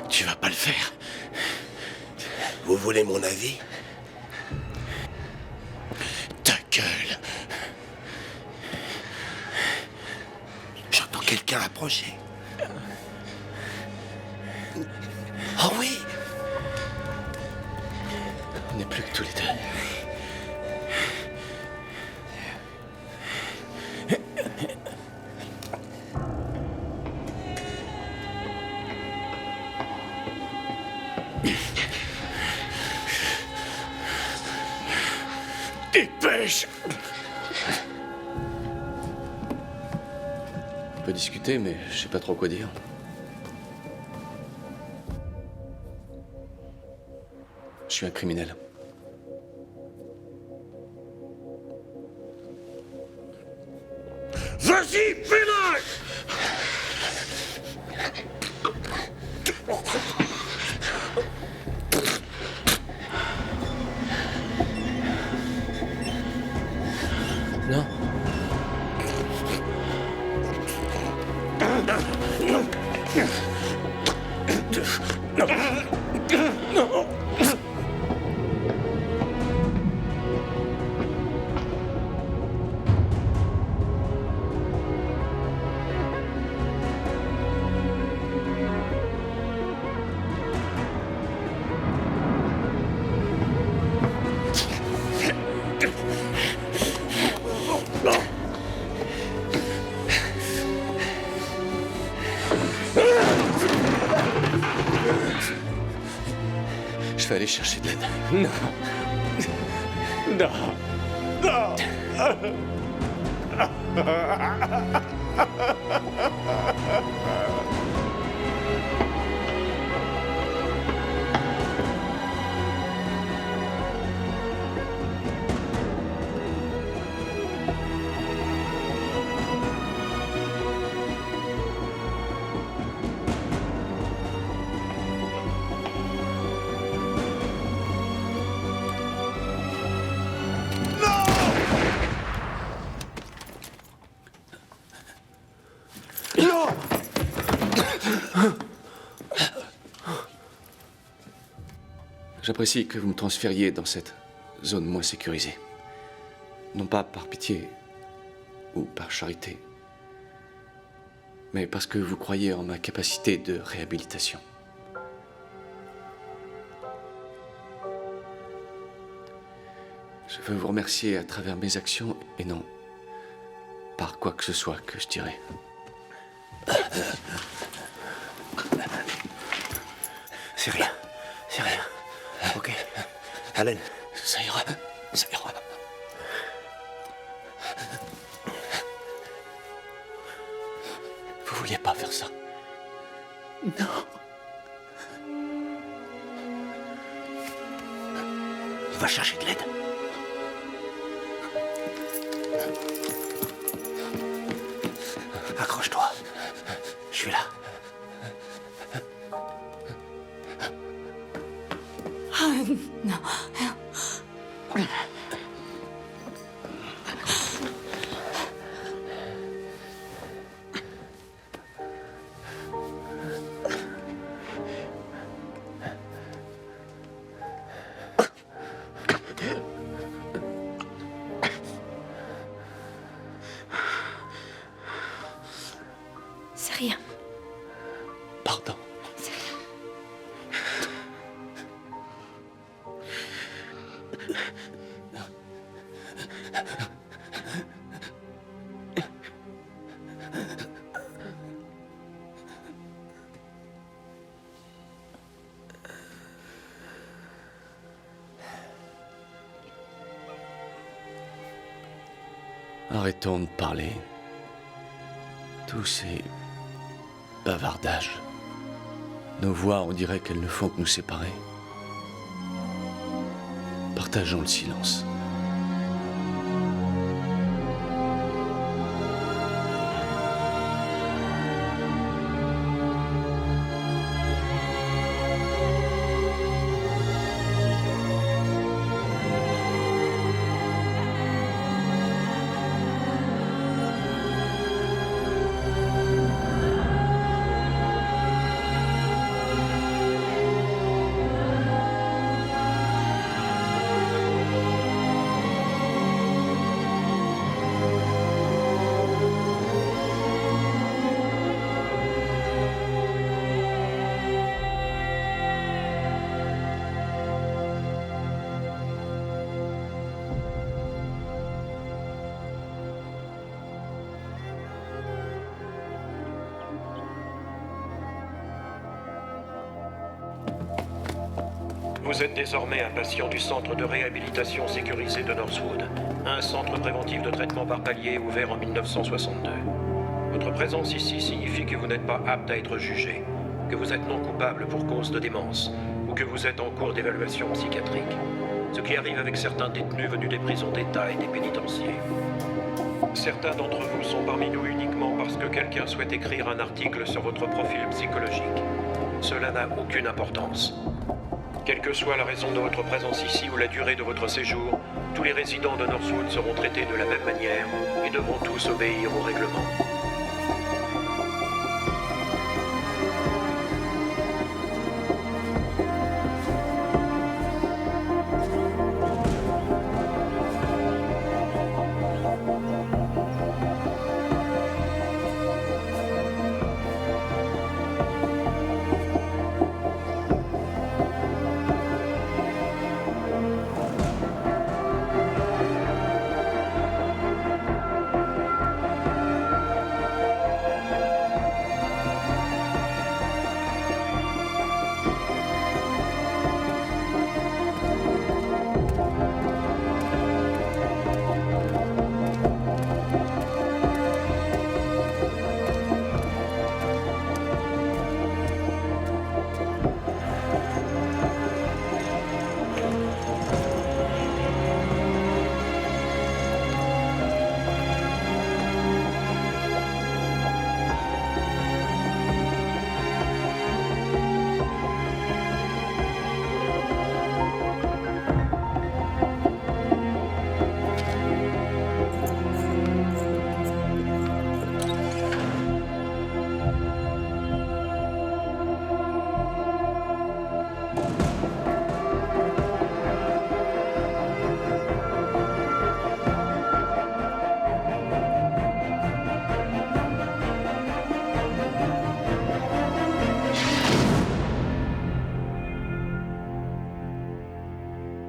Tu vas pas le faire. Vous voulez mon avis? Ta gueule. J'entends quelqu'un approcher. Oh oui! On n'est plus que tous les deux. Dépêche! On peut discuter, mais je sais pas trop quoi dire. Je suis un criminel. Vas-y, fais-le! Non. Non. Je vais aller chercher de l'aide. Non. Non. J'apprécie que vous me transfériez dans cette zone moins sécurisée. Non pas par pitié ou par charité, mais parce que vous croyez en ma capacité de réhabilitation. Je veux vous remercier à travers mes actions et non par quoi que ce soit que je dirais. C'est rien. C'est rien. Ok. Allen. Ça ira. Ça ira. Vous vouliez pas faire ça? Non. On va chercher de l'aide. Accroche-toi. Je suis là. Ah, non. C'est rien. Pardon. C'est rien. Arrêtons de parler. Tous ces bavardages. Nos voix, on dirait qu'elles ne font que nous séparer. Partageons le silence. Vous êtes désormais un patient du centre de réhabilitation sécurisé de Northwood, un centre préventif de traitement par palier ouvert en 1962. Votre présence ici signifie que vous n'êtes pas apte à être jugé, que vous êtes non coupable pour cause de démence, ou que vous êtes en cours d'évaluation psychiatrique. Ce qui arrive avec certains détenus venus des prisons d'État et des pénitenciers. Certains d'entre vous sont parmi nous uniquement parce que quelqu'un souhaite écrire un article sur votre profil psychologique. Cela n'a aucune importance. Quelle que soit la raison de votre présence ici ou la durée de votre séjour, tous les résidents de Northwood seront traités de la même manière et devront tous obéir au règlement.